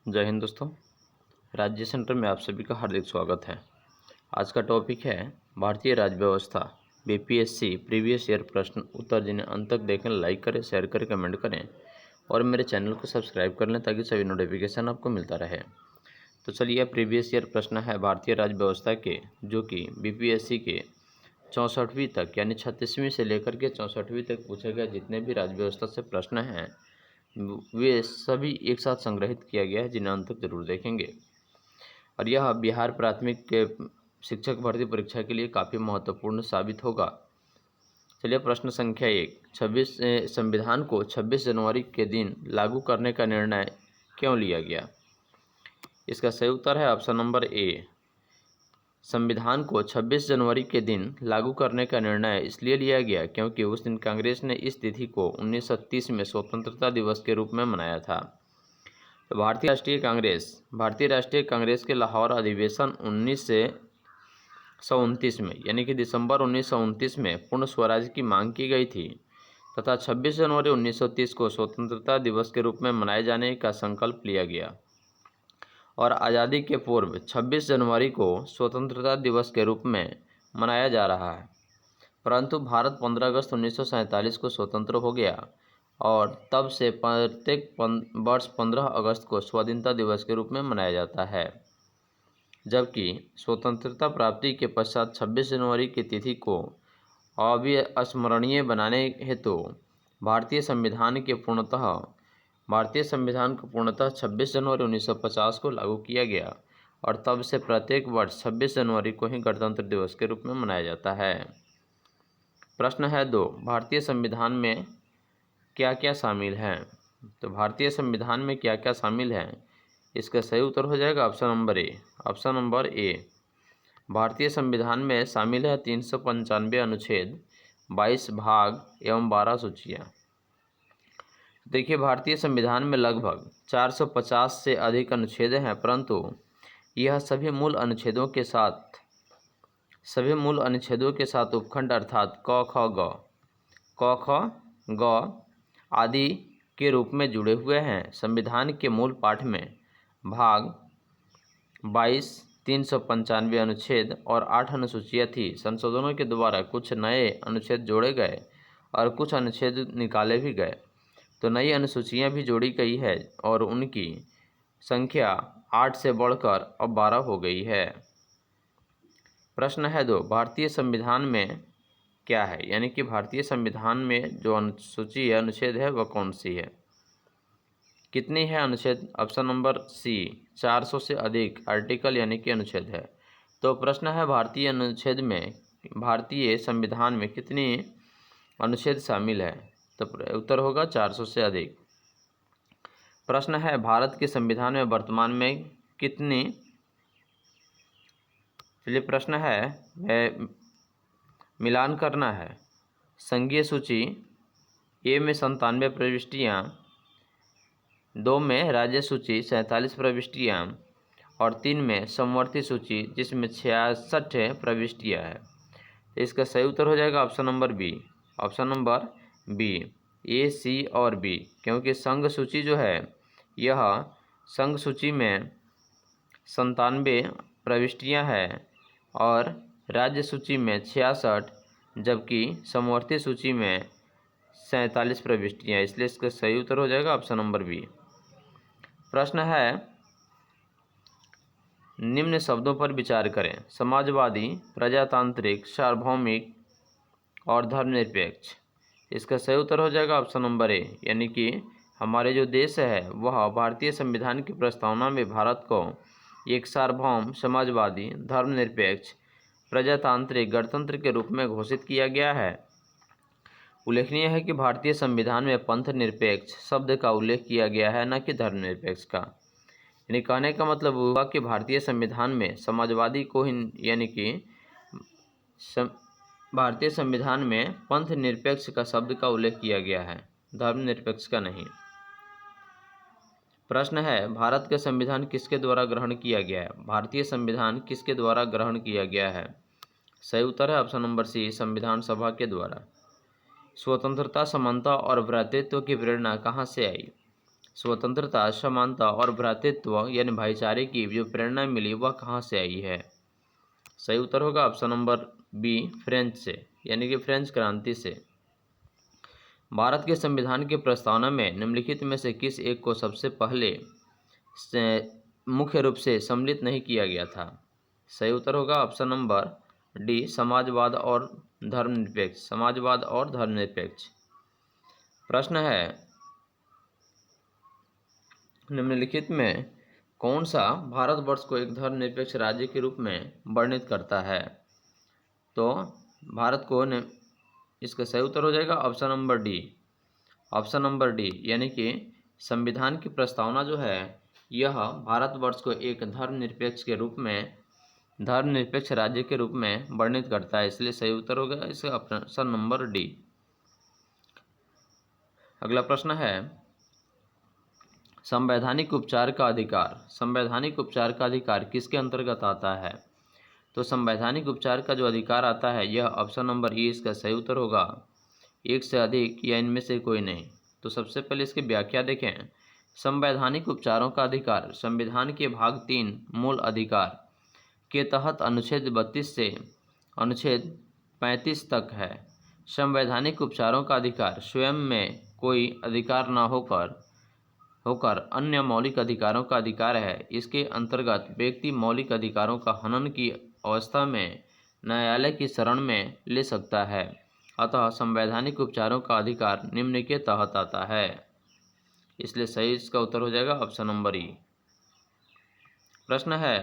जय हिंद दोस्तों। राज्य सेंटर में आप सभी का हार्दिक स्वागत है। आज का टॉपिक है भारतीय राज्य व्यवस्था बीपीएससी प्रीवियस ईयर प्रश्न उत्तर। जिन्हें अंत तक देखें, लाइक करें, शेयर करें, कमेंट करें और मेरे चैनल को सब्सक्राइब कर लें ताकि सभी नोटिफिकेशन आपको मिलता रहे। तो चलिए, प्रीवियस ईयर प्रश्न है भारतीय राज्य व्यवस्था के, जो कि बीपीएससी के 64वीं तक यानी 36वीं से लेकर के 64वीं तक पूछे गए जितने भी राज्य व्यवस्था से प्रश्न हैं वे सभी एक साथ संग्रहित किया गया है, जिन्हें अंत तक जरूर देखेंगे। और यह बिहार प्राथमिक के शिक्षक भर्ती परीक्षा के लिए काफ़ी महत्वपूर्ण साबित होगा। चलिए, प्रश्न संख्या 1। संविधान को 26 जनवरी के दिन लागू करने का निर्णय क्यों लिया गया? इसका सही उत्तर है ऑप्शन नंबर ए। संविधान को 26 जनवरी के दिन लागू करने का निर्णय इसलिए लिया गया क्योंकि उस दिन कांग्रेस ने इस तिथि को 1930 में स्वतंत्रता दिवस के रूप में मनाया था। तो भारतीय राष्ट्रीय कांग्रेस के लाहौर अधिवेशन 1929 में यानी कि दिसंबर 1929 में पूर्ण स्वराज की मांग की गई थी तथा 26 जनवरी 1930 को स्वतंत्रता दिवस के रूप में मनाए जाने का संकल्प लिया गया। और आज़ादी के पूर्व 26 जनवरी को स्वतंत्रता दिवस के रूप में मनाया जा रहा है, परंतु भारत 15 अगस्त 1947 को स्वतंत्र हो गया और तब से प्रत्येक वर्ष 15 अगस्त को स्वाधीनता दिवस के रूप में मनाया जाता है। जबकि स्वतंत्रता प्राप्ति के पश्चात 26 जनवरी की तिथि को अविस्मरणीय बनाने हेतु भारतीय संविधान को पूर्णतः 26 जनवरी 1950 को लागू किया गया और तब से प्रत्येक वर्ष 26 जनवरी को ही गणतंत्र दिवस के रूप में मनाया जाता है। प्रश्न है 2। भारतीय संविधान में क्या क्या शामिल है? तो भारतीय संविधान में क्या क्या शामिल है, इसका सही उत्तर हो जाएगा ऑप्शन नंबर ए। भारतीय संविधान में शामिल है 395 अनुच्छेद, 22 भाग एवं 12 सूचियाँ। देखिए, भारतीय संविधान में लगभग 450 से अधिक अनुच्छेद हैं, परंतु यह सभी मूल अनुच्छेदों के साथ उपखंड अर्थात क ख ग आदि के रूप में जुड़े हुए हैं। संविधान के मूल पाठ में भाग 22, 395 अनुच्छेद और 8 अनुसूचियाँ थी। संशोधनों के द्वारा कुछ नए अनुच्छेद जोड़े गए और कुछ अनुच्छेद निकाले भी गए। तो नई अनुसूचियाँ भी जोड़ी गई है और उनकी संख्या 8 से बढ़कर अब 12 हो गई है। प्रश्न है 2। भारतीय संविधान में क्या है, यानी कि भारतीय संविधान में जो अनुच्छेद है वह कौन सी है, कितनी है अनुच्छेद? ऑप्शन नंबर सी, 400 से अधिक आर्टिकल यानी कि अनुच्छेद है। तो प्रश्न है भारतीय संविधान में कितनी अनुच्छेद शामिल है? तो उत्तर होगा 400 से अधिक। प्रश्न है भारत के संविधान में वर्तमान में कितनी प्रश्न है मिलान करना है। संघीय सूची ए में 97 प्रविष्टियाँ, 2 में राज्य सूची 47 प्रविष्टियाँ और 3 में समवर्ती सूची जिसमें 66 प्रविष्टियाँ है। इसका सही उत्तर हो जाएगा ऑप्शन नंबर बी, ए, सी और बी, क्योंकि संघ सूची जो है यह संघ सूची में 97 प्रविष्टियाँ हैं और राज्य सूची में 66, जबकि समवर्ती सूची में 47 प्रविष्टियाँ, इसलिए इसका सही उत्तर हो जाएगा ऑप्शन नंबर बी। प्रश्न है निम्न शब्दों पर विचार करें। समाजवादी, प्रजातांत्रिक, सार्वभौमिक और धर्मनिरपेक्ष। इसका सही उत्तर हो जाएगा ऑप्शन नंबर ए, यानी कि हमारे जो देश है वह भारतीय संविधान की प्रस्तावना में भारत को एक सार्वभौम, समाजवादी, धर्मनिरपेक्ष, प्रजातांत्रिक गणतंत्र के रूप में घोषित किया गया है। उल्लेखनीय है कि भारतीय संविधान में पंथ निरपेक्ष शब्द का उल्लेख किया गया है, न कि धर्मनिरपेक्ष का। यानी कहने का मतलब हुआ कि भारतीय संविधान में समाजवादी को ही यानी कि भारतीय संविधान में पंथ निरपेक्ष का शब्द का उल्लेख किया गया है, धर्मनिरपेक्ष का नहीं। प्रश्न है भारत का संविधान किसके द्वारा ग्रहण किया गया है? भारतीय संविधान किसके द्वारा ग्रहण किया गया है? सही उत्तर है ऑप्शन नंबर सी, संविधान सभा के द्वारा। स्वतंत्रता, समानता और भ्रातृत्व की प्रेरणा कहाँ से आई? स्वतंत्रता, समानता और भ्रातृत्व यानी भाईचारे की जो प्रेरणा मिली वह कहाँ से आई है? सही उत्तर होगा ऑप्शन नंबर बी, फ्रेंच से, यानी कि फ्रेंच क्रांति से। भारत के संविधान की प्रस्तावना में निम्नलिखित में से किस एक को सबसे पहले मुख्य रूप से सम्मिलित नहीं किया गया था? सही उत्तर होगा ऑप्शन नंबर डी, समाजवाद और धर्मनिरपेक्ष। समाजवाद और धर्मनिरपेक्ष। प्रश्न है, निम्नलिखित में कौन सा भारतवर्ष को एक धर्मनिरपेक्ष राज्य के रूप में वर्णित करता है? तो भारत को इसका सही उत्तर हो जाएगा option number D. Option number D, यानी कि संविधान की प्रस्तावना जो है यह भारतवर्ष को एक धर्मनिरपेक्ष राज्य के रूप में वर्णित करता है, इसलिए सही उत्तर होगा इसका ऑप्शन नंबर डी। अगला प्रश्न है, संवैधानिक उपचार का अधिकार। संवैधानिक उपचार का अधिकार किसके अंतर्गत आता है? तो संवैधानिक उपचार का जो अधिकार आता है यह ऑप्शन नंबर ई इसका सही उत्तर होगा, एक से अधिक या इनमें से कोई नहीं। तो सबसे पहले इसकी व्याख्या देखें। संवैधानिक उपचारों का अधिकार संविधान के भाग 3 मूल अधिकार के तहत अनुच्छेद 32 से अनुच्छेद 35 तक है। संवैधानिक उपचारों का अधिकार स्वयं में कोई अधिकार न होकर अन्य मौलिक अधिकारों का अधिकार है। इसके अंतर्गत व्यक्ति मौलिक अधिकारों का हनन की अवस्था में न्यायालय की शरण में ले सकता है। अतः संवैधानिक उपचारों का अधिकार निम्न के तहत आता है, इसलिए सही इसका उत्तर हो जाएगा ऑप्शन नंबर ई। प्रश्न है,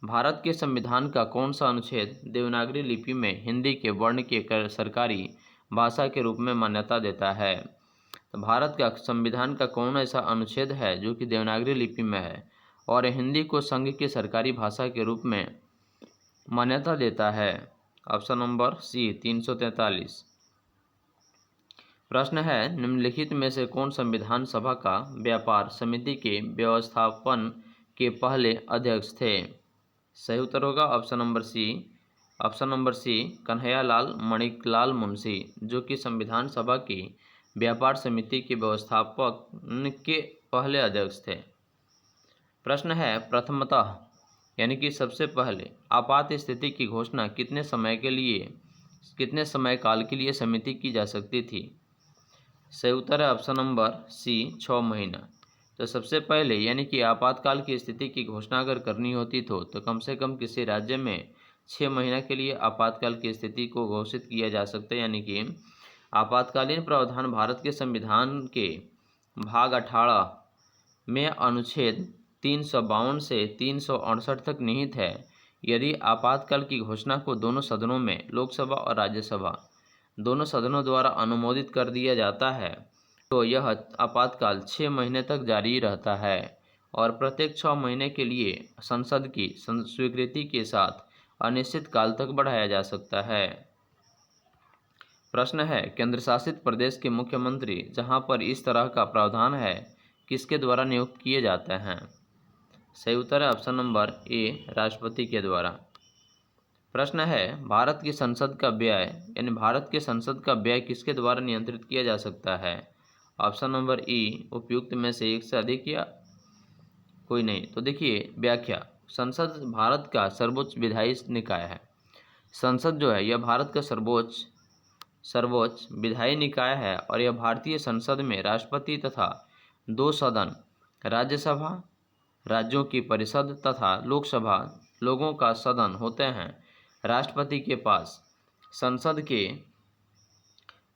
भारत के संविधान का कौन सा अनुच्छेद देवनागरी लिपि में हिंदी के वर्ण के सरकारी भाषा के रूप में मान्यता देता है? तो भारत का संविधान का कौन ऐसा अनुच्छेद है जो कि देवनागरी लिपि में है और हिंदी को संघ की सरकारी भाषा के रूप में मान्यता देता है? Option number C, 343। प्रश्न है, निम्नलिखित में से कौन संविधान सभा का व्यापार समिति के व्यवस्थापन के पहले अध्यक्ष थे? सही उत्तर होगा option number C. Option number C, Kanhaiyalal Maneklal Munshi, जो कि संविधान सभा की व्यापार समिति के व्यवस्थापक के पहले अध्यक्ष थे। प्रश्न है, प्रथमतः यानी कि सबसे पहले आपात स्थिति की घोषणा कितने समय काल के लिए समिति की जा सकती थी? सही उत्तर है ऑप्शन नंबर सी, 6 महीना। तो सबसे पहले यानी कि आपातकाल की स्थिति की घोषणा अगर करनी होती तो कम से कम किसी राज्य में 6 महीना के लिए आपातकाल की स्थिति को घोषित किया जा सकता है। यानी कि आपातकालीन प्रावधान भारत के संविधान के भाग 18 में अनुच्छेद 352 से 368 तक निहित है। यदि आपातकाल की घोषणा को दोनों सदनों में, लोकसभा और राज्यसभा दोनों सदनों द्वारा अनुमोदित कर दिया जाता है तो यह आपातकाल 6 महीने तक जारी रहता है और प्रत्येक 6 महीने के लिए संसद की स्वीकृति के साथ अनिश्चित काल तक बढ़ाया जा सकता है। प्रश्न है, केंद्र शासित प्रदेश के मुख्यमंत्री जहां पर इस तरह का प्रावधान है किसके द्वारा नियुक्त किए जाते हैं? सही उत्तर है ऑप्शन नंबर ए, राष्ट्रपति के द्वारा। प्रश्न है, भारत की संसद का व्यय किसके द्वारा नियंत्रित किया जा सकता है? ऑप्शन नंबर ई, उपयुक्त में से एक से अधिक या कोई नहीं। तो देखिए व्याख्या, संसद भारत का सर्वोच्च विधायी निकाय है। संसद जो है यह भारत का सर्वोच्च विधायी निकाय है और यह भारतीय संसद में राष्ट्रपति तथा 2 सदन, राज्यसभा, राज्यों की परिषद तथा लोकसभा लोगों का सदन होते हैं। राष्ट्रपति के पास संसद के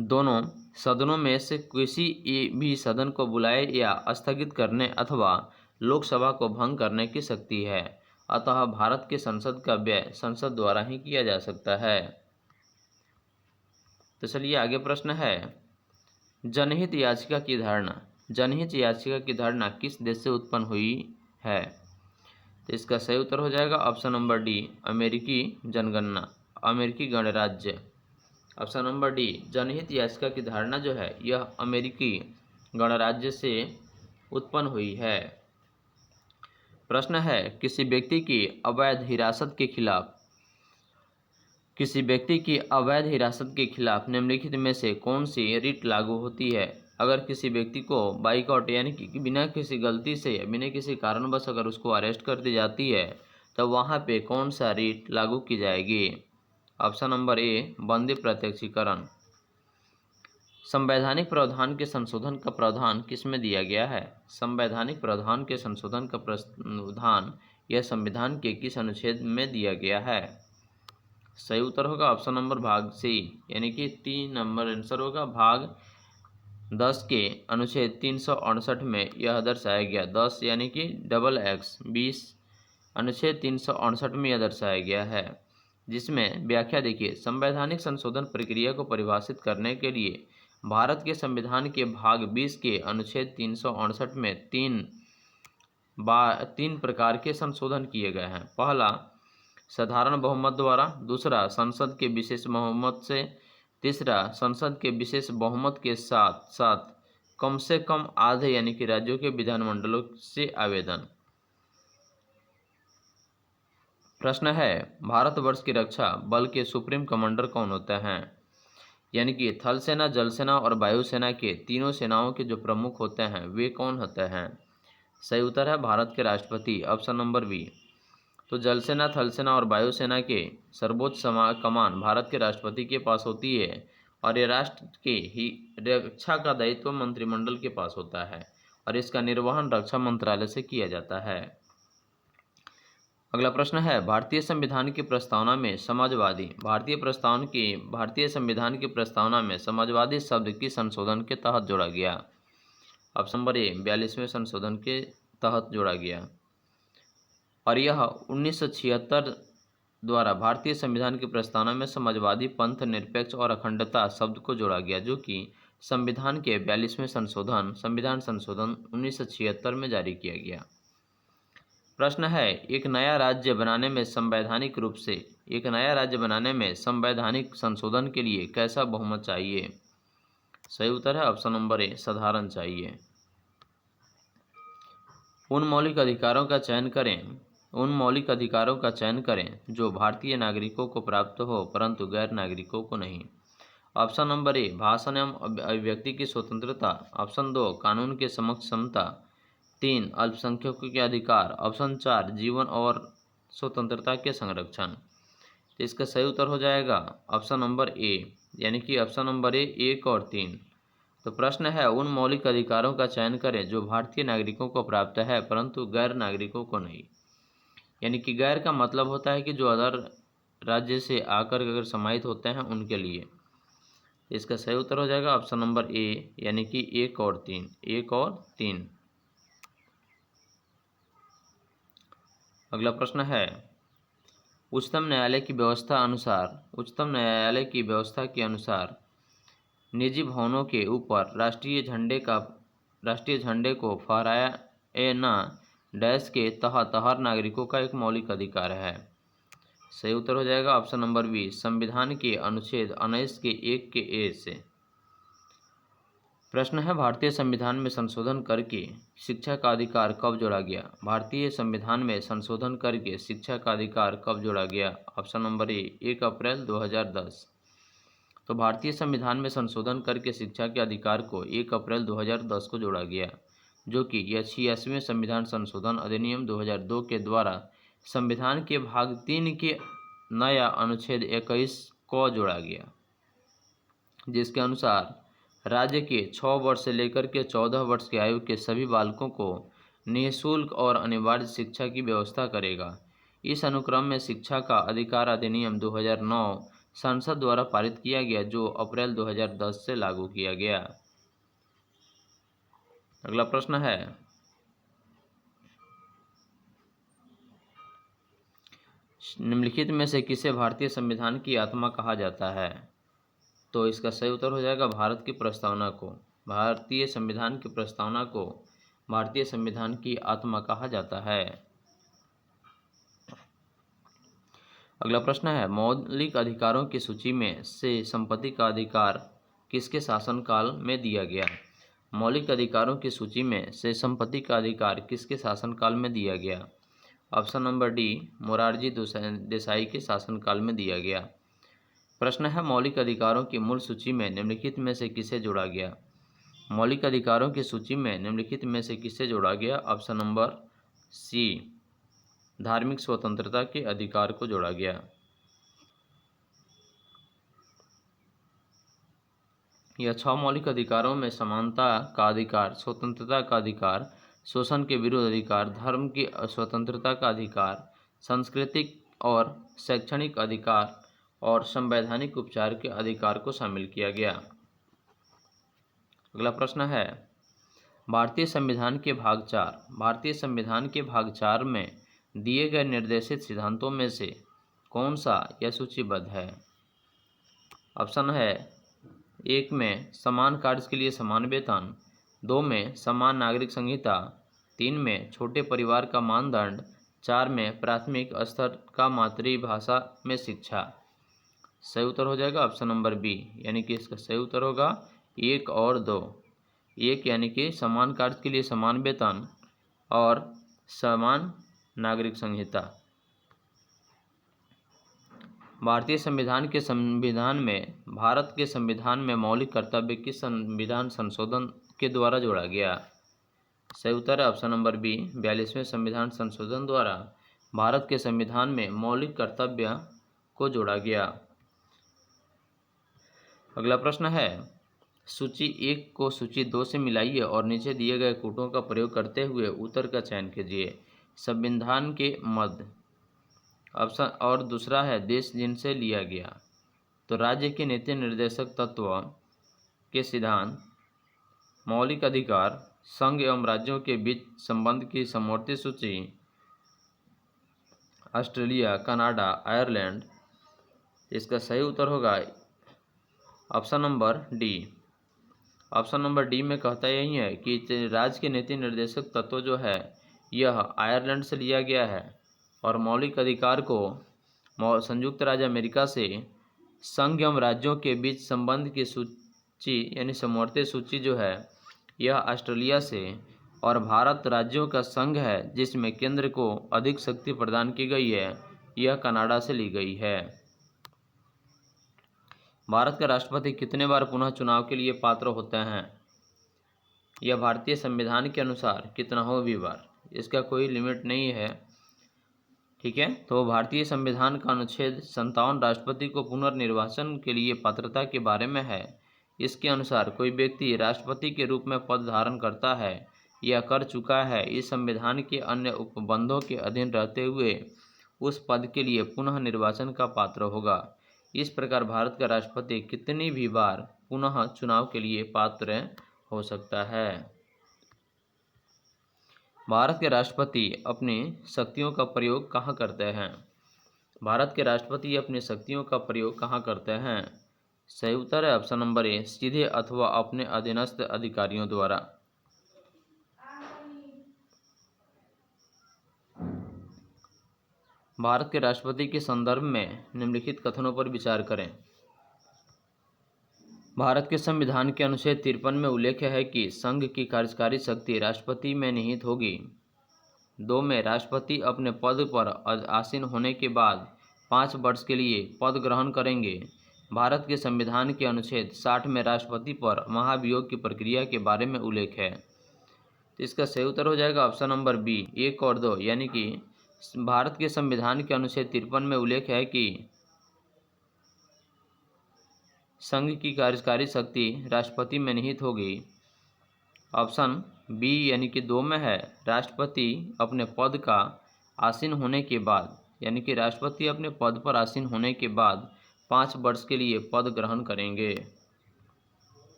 दोनों सदनों में से किसी भी सदन को बुलाए या स्थगित करने अथवा लोकसभा को भंग करने की शक्ति है। अतः भारत के संसद का व्यय संसद द्वारा ही किया जा सकता है। तो चलिए आगे प्रश्न है, जनहित याचिका की धारणा। जनहित याचिका की धारणा किस देश से उत्पन्न हुई है? तो इसका सही उत्तर हो जाएगा ऑप्शन नंबर डी, अमेरिकी गणराज्य। ऑप्शन नंबर डी, जनहित याचिका की धारणा जो है यह अमेरिकी गणराज्य से उत्पन्न हुई है। प्रश्न है, किसी व्यक्ति की अवैध हिरासत के खिलाफ निम्नलिखित में से कौन सी रिट लागू होती है? अगर किसी व्यक्ति को बाइकआउट यानी कि बिना किसी गलती से या बिना किसी कारणवश अगर उसको अरेस्ट कर दी जाती है तो वहाँ पे कौन सा रीट लागू की जाएगी? ऑप्शन नंबर ए बंदी प्रत्यक्षीकरण। संवैधानिक प्रावधान के संशोधन का प्रावधान किस में दिया गया है? संवैधानिक प्रावधान के संशोधन का प्रावधान यह संविधान के किस अनुच्छेद में दिया गया है? सही उत्तर होगा ऑप्शन नंबर भाग सी, यानी कि 3 नंबर आंसर होगा। भाग 10 के अनुच्छेद 368 में यह दर्शाया गया। 10 यानी कि डबल एक्स 20 अनुच्छेद 368 में यह दर्शाया गया है, जिसमें व्याख्या देखिए, संवैधानिक संशोधन प्रक्रिया को परिभाषित करने के लिए भारत के संविधान के भाग 20 के अनुच्छेद 368 में तीन प्रकार के संशोधन किए गए हैं। पहला साधारण बहुमत द्वारा, दूसरा संसद के विशेष बहुमत से, तीसरा संसद के विशेष बहुमत के साथ साथ कम से कम आधे यानी कि राज्यों के विधानमंडलों से आवेदन। प्रश्न है, भारतवर्ष की रक्षा बल के सुप्रीम कमांडर कौन होते हैं? यानी कि थल सेना, जल सेना और वायुसेना के तीनों सेनाओं के जो प्रमुख होते हैं वे कौन होते हैं? सही उत्तर है भारत के राष्ट्रपति, ऑप्शन नंबर बी। तो जल सेना, थल सेना और वायुसेना के सर्वोच्च कमान भारत के राष्ट्रपति के पास होती है और ये राष्ट्र के ही रक्षा का दायित्व मंत्रिमंडल के पास होता है और इसका निर्वहन रक्षा मंत्रालय से किया जाता है। अगला प्रश्न है, भारतीय संविधान की प्रस्तावना में समाजवादी भारतीय संविधान की प्रस्तावना में समाजवादी शब्द किस संशोधन के तहत जोड़ा गया? ऑप्शन नंबर ए 42वें संशोधन के तहत जोड़ा गया और यह 1976 द्वारा भारतीय संविधान की प्रस्तावना में समाजवादी, पंथ निरपेक्ष और अखंडता शब्द को जोड़ा गया, जो कि संविधान के 42वें संविधान संशोधन 1976 में जारी किया गया। प्रश्न है, एक नया राज्य बनाने में संवैधानिक संशोधन के लिए कैसा बहुमत चाहिए? सही उत्तर है ऑप्शन नंबर ए साधारण चाहिए। उन मौलिक अधिकारों का चयन करें जो भारतीय नागरिकों को प्राप्त हो परंतु गैर नागरिकों को नहीं। ऑप्शन नंबर ए भाषण एवं अभिव्यक्ति की स्वतंत्रता, ऑप्शन 2 कानून के समक्ष समता, 3 अल्पसंख्यकों के अधिकार, ऑप्शन 4 जीवन और स्वतंत्रता के संरक्षण। तो इसका सही उत्तर हो जाएगा ऑप्शन नंबर ए, यानी कि ऑप्शन नंबर ए 1 और 3। तो प्रश्न है, उन मौलिक अधिकारों का चयन करें जो भारतीय नागरिकों को प्राप्त है परंतु गैर नागरिकों को नहीं। यानी कि गैर का मतलब होता है कि जो अदर राज्य से आकर अगर समाहित होते हैं उनके लिए। इसका सही उत्तर हो जाएगा ऑप्शन नंबर ए, यानी कि 1 और 3। अगला प्रश्न है, उच्चतम न्यायालय की व्यवस्था के अनुसार निजी भवनों के ऊपर राष्ट्रीय झंडे को फहराना डैश के तहत हर नागरिकों का एक मौलिक अधिकार है। सही उत्तर हो जाएगा ऑप्शन नंबर बी, संविधान के अनुच्छेद 19 के 1 के ए से। प्रश्न है, भारतीय संविधान में संशोधन करके शिक्षा का अधिकार कब जोड़ा गया? भारतीय संविधान में संशोधन करके शिक्षा का अधिकार कब जोड़ा गया? ऑप्शन नंबर ए 1 अप्रैल 2010। तो भारतीय संविधान में संशोधन करके शिक्षा के अधिकार को 1 अप्रैल 2010 को जोड़ा गया, जो कि यह 86वें संविधान संशोधन अधिनियम 2002 के द्वारा संविधान के भाग 3 के नया अनुच्छेद 21 को जोड़ा गया, जिसके अनुसार राज्य के 6 वर्ष से लेकर के 14 वर्ष की आयु के सभी बालकों को निःशुल्क और अनिवार्य शिक्षा की व्यवस्था करेगा। इस अनुक्रम में शिक्षा का अधिकार अधिनियम 2009 संसद द्वारा पारित किया गया, जो अप्रैल 2010 से लागू किया गया। अगला प्रश्न है, निम्नलिखित में से किसे भारतीय संविधान की आत्मा कहा जाता है? तो इसका सही उत्तर हो जाएगा भारतीय संविधान की प्रस्तावना को भारतीय संविधान की आत्मा कहा जाता है। अगला प्रश्न है, मौलिक अधिकारों की सूची में से संपत्ति का अधिकार किसके शासनकाल में दिया गया? मौलिक अधिकारों की सूची में से संपत्ति का अधिकार किसके शासनकाल में दिया गया? Option number D Morarji Desai के शासनकाल में दिया गया। प्रश्न है, मौलिक अधिकारों की मूल सूची में निम्नलिखित में से किसे जोड़ा गया? मौलिक अधिकारों की सूची में निम्नलिखित में से किसे जोड़ा गया? ऑप्शन नंबर सी, धार्मिक स्वतंत्रता के अधिकार को जोड़ा गया। यह 6 मौलिक अधिकारों में समानता का अधिकार, स्वतंत्रता का अधिकार, शोषण के विरुद्ध अधिकार, धर्म की स्वतंत्रता का अधिकार, सांस्कृतिक और शैक्षणिक अधिकार और संवैधानिक उपचार के अधिकार को शामिल किया गया। अगला प्रश्न है, भारतीय संविधान के भाग 4, भारतीय संविधान के भाग 4 में दिए गए निर्देशित सिद्धांतों में से कौन सा यह सूचीबद्ध है? ऑप्शन है 1 में समान कार्य के लिए समान वेतन, 2 में समान नागरिक संहिता, 3 में छोटे परिवार का मानदंड, 4 में प्राथमिक स्तर का मातृभाषा में शिक्षा। सही उत्तर हो जाएगा ऑप्शन नंबर बी, यानी कि इसका सही उत्तर होगा 1 और 2। 1 यानी कि समान कार्य के लिए समान वेतन और समान नागरिक संहिता। भारतीय संविधान में भारत के संविधान में मौलिक कर्तव्य किस संविधान संशोधन के द्वारा जोड़ा गया? सही उत्तर है ऑप्शन नंबर बी, 42वें संविधान संशोधन द्वारा भारत के संविधान में मौलिक कर्तव्य को जोड़ा गया। अगला प्रश्न है, सूची 1 को सूची 2 से मिलाइए और नीचे दिए गए कूटों का प्रयोग करते हुए उत्तर का चयन कीजिए। संविधान के मध्य ऑप्शन, और दूसरा है देश जिनसे लिया गया। तो राज्य के नीति निर्देशक तत्व के सिद्धांत, मौलिक अधिकार, संघ एवं राज्यों के बीच संबंध की समवर्ती सूची, ऑस्ट्रेलिया, कनाडा, आयरलैंड। इसका सही उत्तर होगा option number D. Option number D में कहता यही है कि राज्य के नीति निर्देशक तत्व जो है यह आयरलैंड से लिया गया है और मौलिक अधिकार को संयुक्त राज्य अमेरिका से, संघ एवं राज्यों के बीच संबंध की सूची यानी समवर्ती सूची जो है यह ऑस्ट्रेलिया से, और भारत राज्यों का संघ है जिसमें केंद्र को अधिक शक्ति प्रदान की गई है, यह कनाडा से ली गई है। भारत का राष्ट्रपति कितने बार पुनः चुनाव के लिए पात्र होते हैं? यह भारतीय संविधान के अनुसार कितनावां भी बार, इसका कोई लिमिट नहीं है। ठीक है, तो भारतीय संविधान का अनुच्छेद 57 राष्ट्रपति को पुनर्निर्वाचन के लिए पात्रता के बारे में है। इसके अनुसार कोई व्यक्ति राष्ट्रपति के रूप में पद धारण करता है या कर चुका है, इस संविधान के अन्य उपबंधों के अधीन रहते हुए उस पद के लिए पुनः निर्वाचन का पात्र होगा। इस प्रकार भारत का राष्ट्रपति कितनी भी बार पुनः चुनाव के लिए पात्र हो सकता है। भारत के राष्ट्रपति अपनी शक्तियों का प्रयोग कहाँ करते हैं? भारत के राष्ट्रपति अपनी शक्तियों का प्रयोग कहाँ करते हैं? सही उत्तर है ऑप्शन नंबर ए, सीधे अथवा अपने अधीनस्थ अधिकारियों द्वारा। भारत के राष्ट्रपति के संदर्भ में निम्नलिखित कथनों पर विचार करें। भारत के संविधान के अनुच्छेद 53 में उल्लेख है कि संघ की कार्यकारी शक्ति राष्ट्रपति में निहित होगी। 2 में राष्ट्रपति अपने पद पर आसीन होने के बाद 5 वर्ष के लिए पद ग्रहण करेंगे। भारत के संविधान के अनुच्छेद 60 में राष्ट्रपति पर महाभियोग की प्रक्रिया के बारे में उल्लेख है। तो इसका सही उत्तर हो जाएगा ऑप्शन नंबर बी, 1 और 2, यानी कि भारत के संविधान के अनुच्छेद 53 में उल्लेख है कि संघ की कार्यकारी शक्ति राष्ट्रपति में निहित होगी। ऑप्शन बी यानी कि 2 में है, राष्ट्रपति अपने पद का आसीन होने के बाद, यानी कि राष्ट्रपति अपने पद पर आसीन होने के बाद 5 वर्ष के लिए पद ग्रहण करेंगे।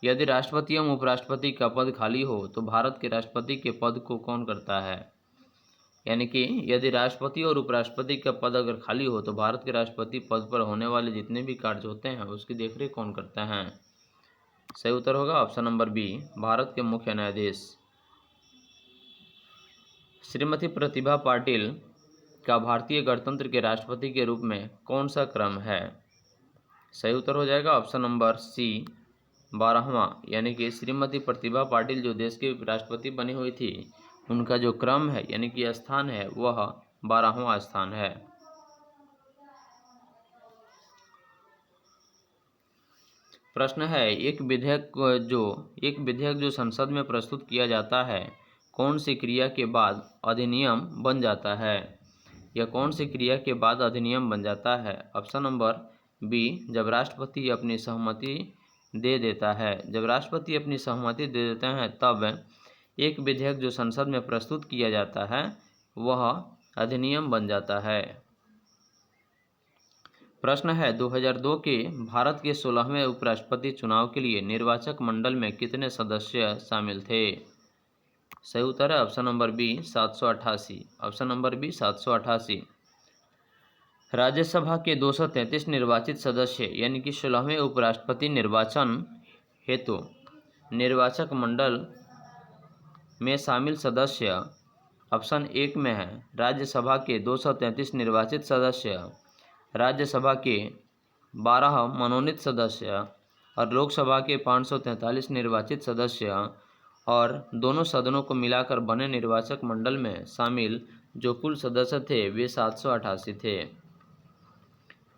यदि राष्ट्रपति एवं उपराष्ट्रपति का पद खाली हो तो भारत के राष्ट्रपति के पद को कौन करता है? यानी कि यदि राष्ट्रपति और उपराष्ट्रपति का पद अगर खाली हो तो भारत के राष्ट्रपति पद पर होने वाले जितने भी कार्य होते हैं उसकी देखरेख कौन करता है? सही उत्तर होगा ऑप्शन नंबर बी, भारत के मुख्य न्यायाधीश। श्रीमती प्रतिभा पाटिल का भारतीय गणतंत्र के राष्ट्रपति के रूप में कौन सा क्रम है? सही उत्तर हो जाएगा ऑप्शन नंबर सी, 12वां, यानी कि श्रीमती प्रतिभा पाटिल जो देश की राष्ट्रपति बनी हुई थी उनका जो क्रम है यानी कि स्थान है वह 12वां स्थान है। प्रश्न है, एक विधेयक जो संसद में प्रस्तुत किया जाता है, कौन सी क्रिया के बाद अधिनियम बन जाता है? यह कौन सी क्रिया के बाद अधिनियम बन जाता है? ऑप्शन नंबर बी, जब राष्ट्रपति अपनी सहमति दे देता है। जब राष्ट्रपति अपनी सहमति दे देते हैं तब एक विधेयक जो संसद में प्रस्तुत किया जाता है वह अधिनियम बन जाता है। प्रश्न है, 2002 के भारत के 16वें उपराष्ट्रपति चुनाव के लिए निर्वाचक मंडल में कितने सदस्य शामिल थे? सही उत्तर है option number B 788। Option number B 788। Rajya Sabha के 233 निर्वाचित सदस्य यानी कि 16वें उपराष्ट्रपति निर्वाचन हेतु निर्वाचक मंडल में शामिल सदस्य ऑप्शन एक में है राज्यसभा के 233 निर्वाचित सदस्य, राज्यसभा के 12 मनोनीत सदस्य और लोकसभा के 543 निर्वाचित सदस्य और दोनों सदनों को मिलाकर बने निर्वाचक मंडल में शामिल जो कुल सदस्य थे वे 788 थे।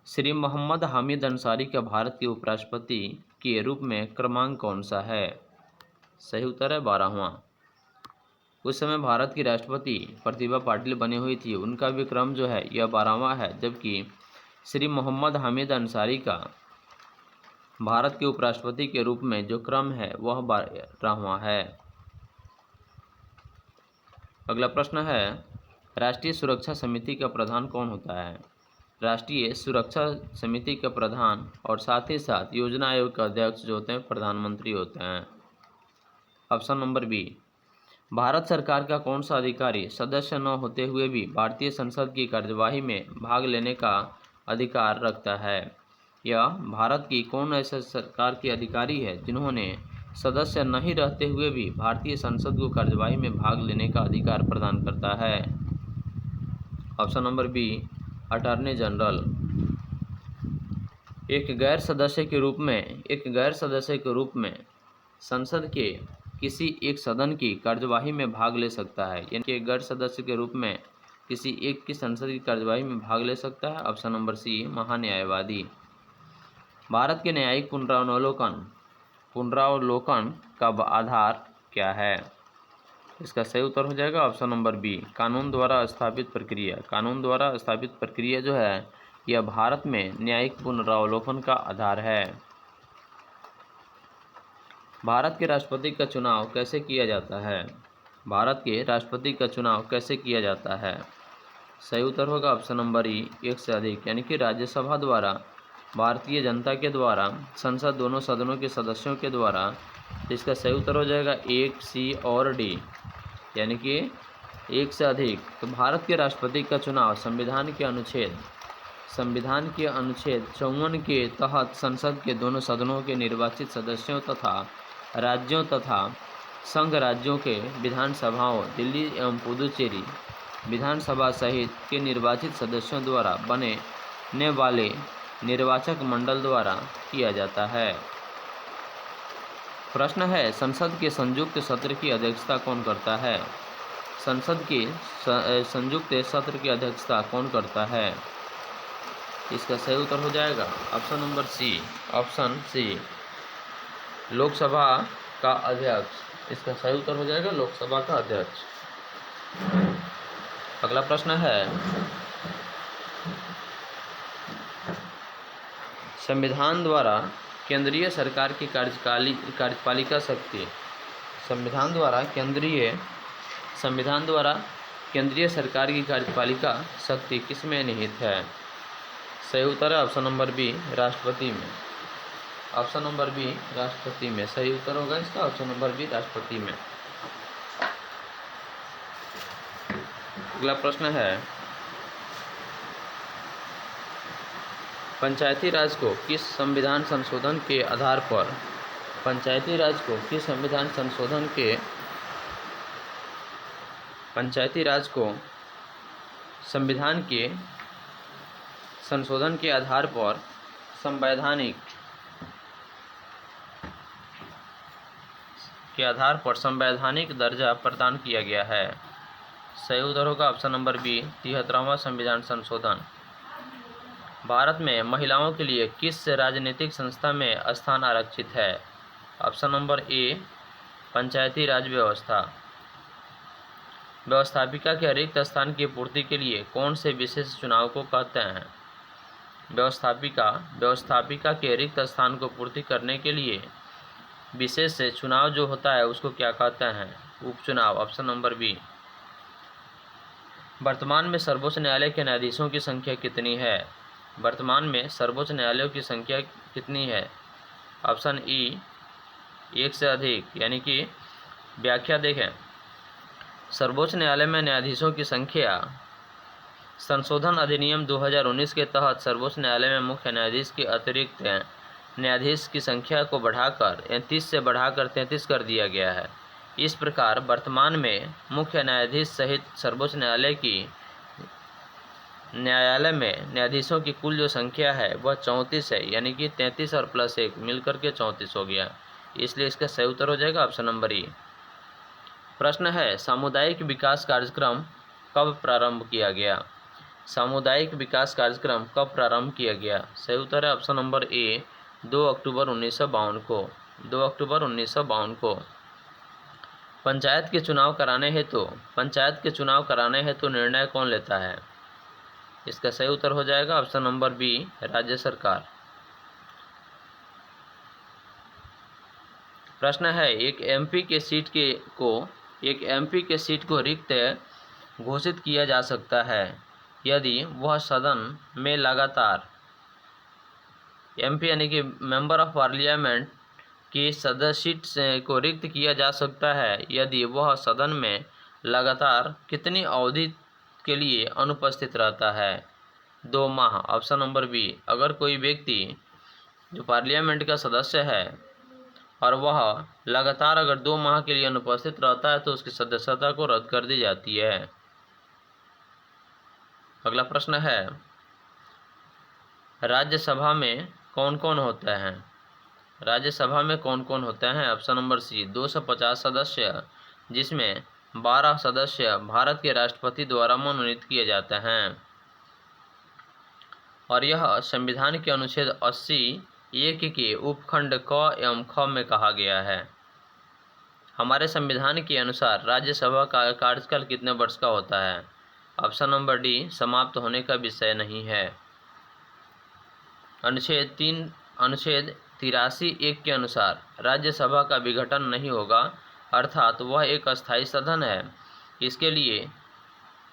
श्री मोहम्मद हामिद अंसारी का भारत के उपराष्ट्रपति के रूप में क्रमांक कौन सा है? सही उत्तर है 12वां। उस समय भारत की राष्ट्रपति प्रतिभा पाटिल बनी हुई थी, उनका भी क्रम जो है यह 12वां है, जबकि श्री मोहम्मद हामिद अंसारी का भारत के उपराष्ट्रपति के रूप में जो क्रम है वह 12वां है। अगला प्रश्न है, राष्ट्रीय सुरक्षा समिति का प्रधान कौन होता है? राष्ट्रीय सुरक्षा समिति का प्रधान और साथ ही साथ योजना आयोग के अध्यक्ष जो होते हैं प्रधानमंत्री होते हैं। ऑप्शन नंबर बी, भारत सरकार का कौन सा अधिकारी सदस्य न होते हुए भी भारतीय संसद की कार्यवाही में भाग लेने का अधिकार रखता है? यह भारत की कौन ऐसे सरकार के अधिकारी है जिन्होंने सदस्य नहीं रहते हुए भी भारतीय संसद को कार्यवाही में भाग लेने का अधिकार प्रदान करता है? Option number B, attorney general. एक गैर सदस्य के रूप में संसद के किसी एक सदन की कार्यवाही में भाग ले सकता है, यानी कि गैर सदस्य के रूप में किसी एक की संसद की कार्यवाही में भाग ले सकता है। ऑप्शन नंबर सी, महान्यायवादी। भारत के न्यायिक पुनरावलोकन का आधार क्या है? इसका सही उत्तर हो जाएगा ऑप्शन नंबर बी, कानून द्वारा स्थापित प्रक्रिया। कानून द्वारा स्थापित प्रक्रिया जो है यह भारत में न्यायिक पुनरावलोकन का आधार है। भारत के राष्ट्रपति का चुनाव कैसे किया जाता है? भारत के राष्ट्रपति का चुनाव कैसे किया जाता है? सही उत्तर होगा ऑप्शन नंबर ई, एक से अधिक, यानी कि राज्यसभा द्वारा, भारतीय जनता के द्वारा, संसद दोनों सदनों के सदस्यों के द्वारा। इसका सही उत्तर हो जाएगा एक, सी और डी, यानी कि एक से अधिक। तो भारत के राष्ट्रपति का चुनाव संविधान के अनुच्छेद 54 के तहत संसद के दोनों सदनों के निर्वाचित सदस्यों तथा राज्यों तथा संघ राज्यों के विधानसभाओं, दिल्ली एवं पुदुचेरी विधानसभा सहित के निर्वाचित सदस्यों द्वारा बने वाले निर्वाचक मंडल द्वारा किया जाता है। प्रश्न है, संसद के संयुक्त सत्र की अध्यक्षता कौन करता है? संसद के संयुक्त सत्र की अध्यक्षता कौन करता है? इसका सही उत्तर हो जाएगा ऑप्शन नंबर सी, लोकसभा का अध्यक्ष। इसका सही उत्तर हो जाएगा लोकसभा का अध्यक्ष। अगला प्रश्न है, संविधान द्वारा केंद्रीय सरकार की कार्यपालिका शक्ति, संविधान द्वारा केंद्रीय सरकार की कार्यपालिका शक्ति किसमें निहित है? सही उत्तर है ऑप्शन नंबर बी, राष्ट्रपति में। ऑप्शन नंबर बी, राष्ट्रपति में सही उत्तर होगा इसका, ऑप्शन नंबर बी, राष्ट्रपति में। अगला प्रश्न है, पंचायती राज को किस संविधान संशोधन के आधार पर पंचायती राज को संविधान के संशोधन के आधार पर संवैधानिक दर्जा प्रदान किया गया है? सही उत्तर होगा ऑप्शन नंबर बी, 73वां संविधान संशोधन। भारत में महिलाओं के लिए किस राजनीतिक संस्था में स्थान आरक्षित है? ऑप्शन नंबर ए पंचायती राज व्यवस्था। व्यवस्थापिका के रिक्त स्थान की पूर्ति के लिए कौन से विशेष चुनाव को कहते हैं? व्यवस्थापिका के रिक्त स्थान को पूर्ति करने के लिए विशेष से चुनाव जो होता है उसको क्या कहते हैं? उपचुनाव। Option number B. वर्तमान में सर्वोच्च न्यायालय के न्यायाधीशों की संख्या कितनी है? वर्तमान में सर्वोच्च न्यायालयों की संख्या कितनी है? ऑप्शन ई एक से अधिक, यानी कि व्याख्या देखें। सर्वोच्च न्यायालय में न्यायाधीशों की संख्या संशोधन अधिनियम 2019 के तहत सर्वोच्च न्यायालय में मुख्य न्यायाधीश के अतिरिक्त न्यायाधीश की संख्या को बढ़ाकर 39 से बढ़ाकर 33 कर दिया गया है। इस प्रकार वर्तमान में मुख्य न्यायाधीश सहित सर्वोच्च न्यायालय में न्यायाधीशों की कुल जो संख्या है वह 34 है, यानी कि 33 और प्लस 1 मिलकर के 34 हो गया। इसलिए इसका सही उत्तर हो जाएगा ऑप्शन नंबर ई। प्रश्न है, सामुदायिक विकास कार्यक्रम कब प्रारंभ किया गया? सामुदायिक विकास कार्यक्रम कब प्रारंभ किया गया? सही उत्तर है ऑप्शन नंबर ए 2 अक्टूबर 1952 को। 2 अक्टूबर 1952 को। पंचायत के चुनाव कराने हेतु निर्णय कौन लेता है? इसका सही उत्तर हो जाएगा ऑप्शन नंबर बी राज्य सरकार। प्रश्न है, एक एमपी के सीट को रिक्त घोषित किया जा सकता है यदि वह सदन में लगातार एमपी यानी कि मेंबर ऑफ पार्लियामेंट की सीट को रिक्त किया जा सकता है यदि वह सदन में लगातार कितनी अवधि के लिए अनुपस्थित रहता है? 2 माह। Option number B. अगर कोई व्यक्ति जो पार्लियामेंट का सदस्य है और वह लगातार अगर 2 माह के लिए अनुपस्थित रहता है तो उसकी सदस्यता को रद्द कर दी जाती है। अगला प्रश्न है, राज्यसभा में कौन कौन होते हैं? राज्यसभा में कौन कौन होते हैं? ऑप्शन नंबर सी 250 सदस्य, जिसमें 12 सदस्य भारत के राष्ट्रपति द्वारा मनोनीत किए जाते हैं और यह संविधान के अनुच्छेद 80(1) के उपखंड क एवं ख में कहा गया है। हमारे संविधान के अनुसार राज्यसभा का कार्यकाल कितने वर्ष का होता है? ऑप्शन नंबर डी समाप्त होने का विषय नहीं है। अनुच्छेद 83(1) के अनुसार राज्यसभा का विघटन नहीं होगा, अर्थात वह एक अस्थायी सदन है। इसके लिए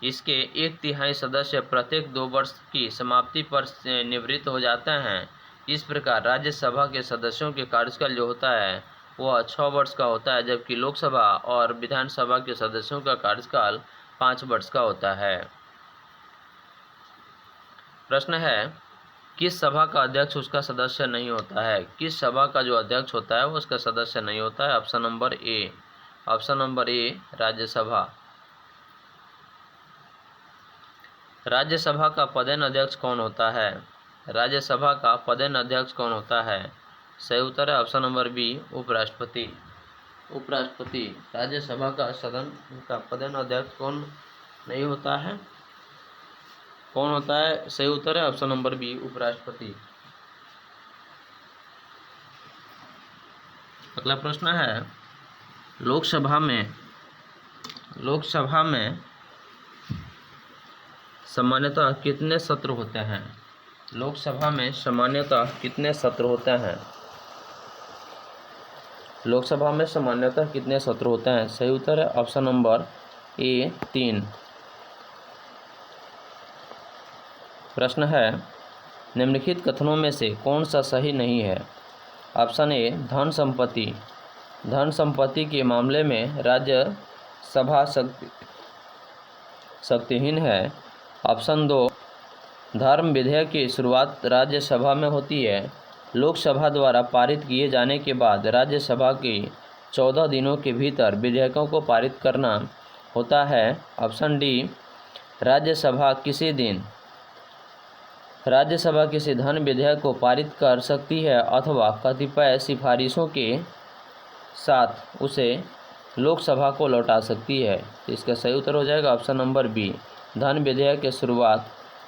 इसके 1/3 सदस्य प्रत्येक 2 वर्ष की समाप्ति पर निवृत्त हो जाते हैं। इस प्रकार राज्यसभा के सदस्यों के कार्यकाल जो होता है वह 6 वर्ष का होता है, जबकि लोकसभा और विधानसभा के सदस्यों का कार्यकाल 5 वर्ष का होता है। प्रश्न है, किस सभा का अध्यक्ष उसका सदस्य नहीं होता है? किस सभा का जो अध्यक्ष होता है वो उसका सदस्य नहीं होता है? Option number A. Option number A Rajya Sabha. Rajya Sabha का पदेन अध्यक्ष कौन होता है? राज्यसभा का पदेन अध्यक्ष कौन होता है? सही उत्तर है ऑप्शन नंबर बी उपराष्ट्रपति। उपराष्ट्रपति। राज्यसभा का सदन का पदेन अध्यक्ष कौन नहीं होता है? कौन होता है? सही उत्तर है ऑप्शन नंबर बी उपराष्ट्रपति। अगला प्रश्न है, लोकसभा में सामान्यतः कितने सत्र होते हैं? लोकसभा में सामान्यतः कितने सत्र होते हैं? लोकसभा में सामान्यतः कितने सत्र होते हैं? सही उत्तर है ऑप्शन नंबर ए 3। प्रश्न है, निम्नलिखित कथनों में से कौन सा सही नहीं है? ऑप्शन ए धन संपत्ति के मामले में राज्यसभा शक्तिहीन है। ऑप्शन 2 धर्म विधेयक की शुरुआत राज्यसभा में होती है। लोकसभा द्वारा पारित किए जाने के बाद राज्यसभा की 14 दिनों के भीतर विधेयकों को पारित करना होता है। ऑप्शन डी राज्यसभा किसी धन विधेयक को पारित कर सकती है अथवा कतिपय सिफारिशों के साथ उसे लोकसभा को लौटा सकती है। इसका सही उत्तर हो जाएगा ऑप्शन नंबर बी धन विधेयक की शुरुआत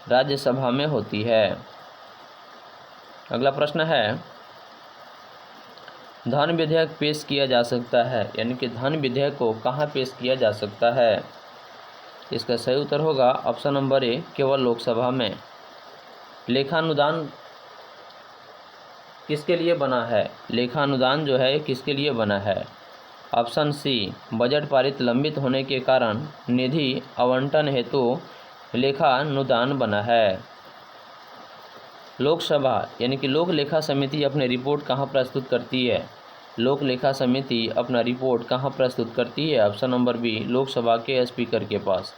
राज्यसभा में होती है। अगला प्रश्न है, धन विधेयक पेश किया जा सकता है, यानी कि धन विधेयक को कहाँ पेश किया जा सकता है? इसका सही उत्तर होगा ऑप्शन नंबर ए, केवल लोकसभा में। लेखानुदान किसके लिए बना है? लेखानुदान जो है किसके लिए बना है? ऑप्शन सी, बजट पारित लंबित होने के कारण निधि आवंटन हेतु लेखानुदान बना है। लोकसभा यानी कि लोक लेखा समिति अपनी रिपोर्ट कहाँ प्रस्तुत करती है? लोक लेखा समिति अपना रिपोर्ट कहाँ प्रस्तुत करती है? ऑप्शन नंबर बी, लोकसभा के स्पीकर के पास।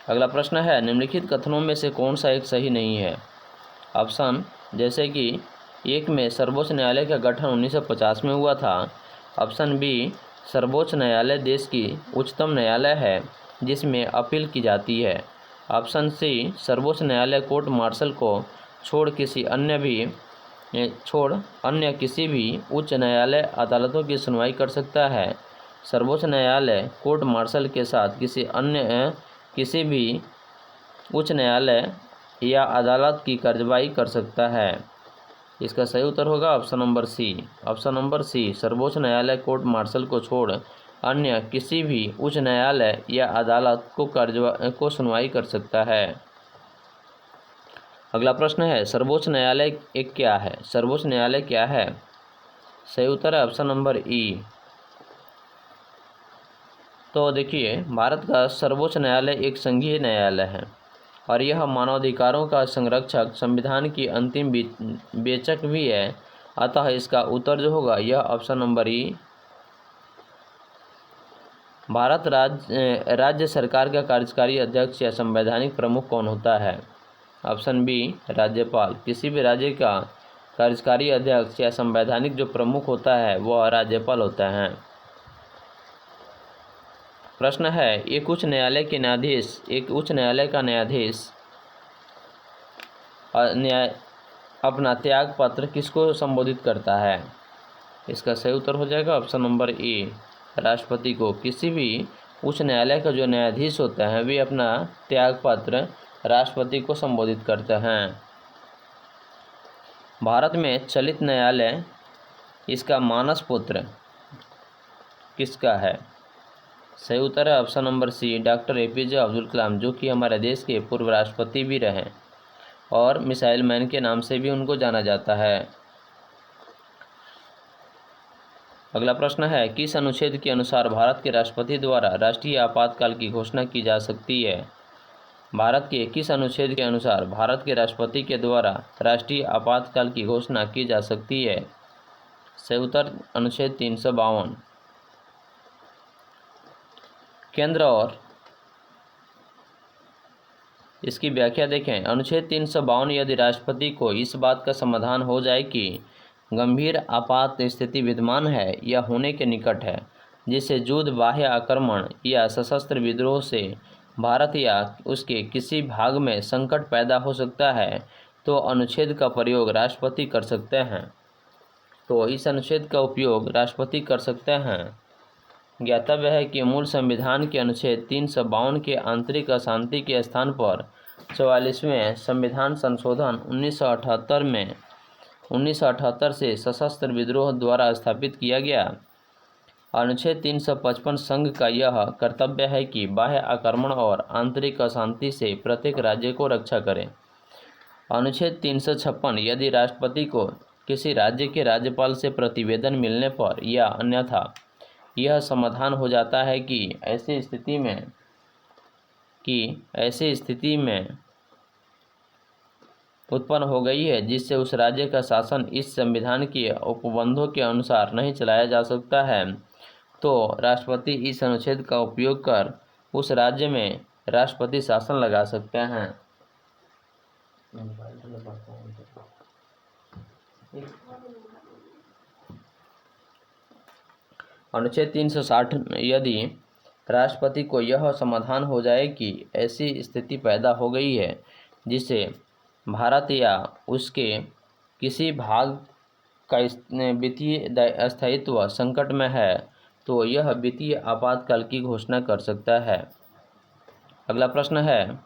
अगला प्रश्न है, निम्नलिखित कथनों में से कौन सा एक सही नहीं है? ऑप्शन जैसे कि एक में सर्वोच्च न्यायालय का गठन 1950 में हुआ था। ऑप्शन बी, सर्वोच्च न्यायालय देश की उच्चतम न्यायालय है जिसमें अपील की जाती है। ऑप्शन सी, सर्वोच्च न्यायालय कोर्ट मार्शल को छोड़ अन्य किसी भी उच्च न्यायालय अदालतों की सुनवाई कर सकता है। सर्वोच्च न्यायालय कोर्ट मार्शल के साथ किसी भी उच्च न्यायालय या अदालत की कार्रवाई कर सकता है। इसका सही उत्तर होगा option number C. Option number C, सर्वोच्च न्यायालय कोर्ट मार्शल को छोड़ अन्य किसी भी उच्च न्यायालय या अदालत को सुनवाई कर सकता है। अगला प्रश्न है, सर्वोच्च न्यायालय एक क्या है? सर्वोच्च न्यायालय क्या है? सही उत्तर है ऑप्शन नंबर ई। तो देखिए, भारत का सर्वोच्च न्यायालय एक संघीय न्यायालय है और यह मानवाधिकारों का संरक्षक, संविधान की अंतिम विवेचक भी है। अतः इसका उत्तर जो होगा यह ऑप्शन नंबर ई। भारत राज्य सरकार का कार्यकारी अध्यक्ष या संवैधानिक प्रमुख कौन होता है? ऑप्शन बी, राज्यपाल। किसी भी राज्य का कार्यकारी अध्यक्ष या संवैधानिक जो प्रमुख होता है वह राज्यपाल होता है। प्रश्न है, एक उच्च न्यायालय का न्यायाधीश अपना त्याग पत्र किसको संबोधित करता है? इसका सही उत्तर हो जाएगा ऑप्शन नंबर ए, राष्ट्रपति को। किसी भी उच्च न्यायालय का जो न्यायाधीश होता है वे अपना त्याग पत्र राष्ट्रपति को संबोधित करते हैं। भारत में चलित न्यायालय, इसका मानस पुत्र किसका है? सही उत्तर है option number C, doctor APJ Abdul Kalam, जो कि हमारे देश के पूर्व राष्ट्रपति भी रहे और मिसाइल मैन के नाम से भी उनको जाना जाता है। अगला प्रश्न है, किस अनुच्छेद के अनुसार भारत के राष्ट्रपति द्वारा राष्ट्रीय आपातकाल की घोषणा की जा सकती है? भारत के किस अनुच्छेद के अनुसार भारत के राष्ट्रपति के द्वारा राष्ट्रीय आपातकाल की घोषणा की जा सकती है? सही उत्तर अनुच्छेद 352। केंद्र और इसकी व्याख्या देखें। अनुच्छेद 352, यदि राष्ट्रपति को इस बात का समाधान हो जाए कि गंभीर आपात स्थिति विद्यमान है या होने के निकट है, जिससे युद्ध, बाह्य आक्रमण या सशस्त्र विद्रोह से भारत या उसके किसी भाग में संकट पैदा हो सकता है, तो अनुच्छेद का प्रयोग राष्ट्रपति कर सकते हैं। तो इस अनुच्छेद का उपयोग राष्ट्रपति कर सकते हैं। ज्ञातव्य है कि मूल संविधान के अनुच्छेद 352 के आंतरिक अशांति के स्थान पर 44वें संविधान संशोधन 1978 से सशस्त्र विद्रोह द्वारा स्थापित किया गया। अनुच्छेद 355 संघ का यह कर्तव्य है कि बाह्य आक्रमण और आंतरिक अशांति से प्रत्येक राज्य को रक्षा करें। अनुच्छेद 356, यदि राष्ट्रपति को किसी राज्य के राज्यपाल से प्रतिवेदन मिलने पर या अन्यथा यह समाधान हो जाता है कि ऐसी स्थिति में उत्पन्न हो गई है जिससे उस राज्य का शासन इस संविधान के उपबंधों के अनुसार नहीं चलाया जा सकता है, तो राष्ट्रपति इस अनुच्छेद का उपयोग कर उस राज्य में राष्ट्रपति शासन लगा सकते हैं। अनुच्छेद 360, यदि राष्ट्रपति को यह समाधान हो जाए कि ऐसी स्थिति पैदा हो गई है जिससे भारत या उसके किसी भाग का वित्तीय स्थायित्व संकट में है, तो यह वित्तीय आपातकाल की घोषणा कर सकता है। अगला प्रश्न है,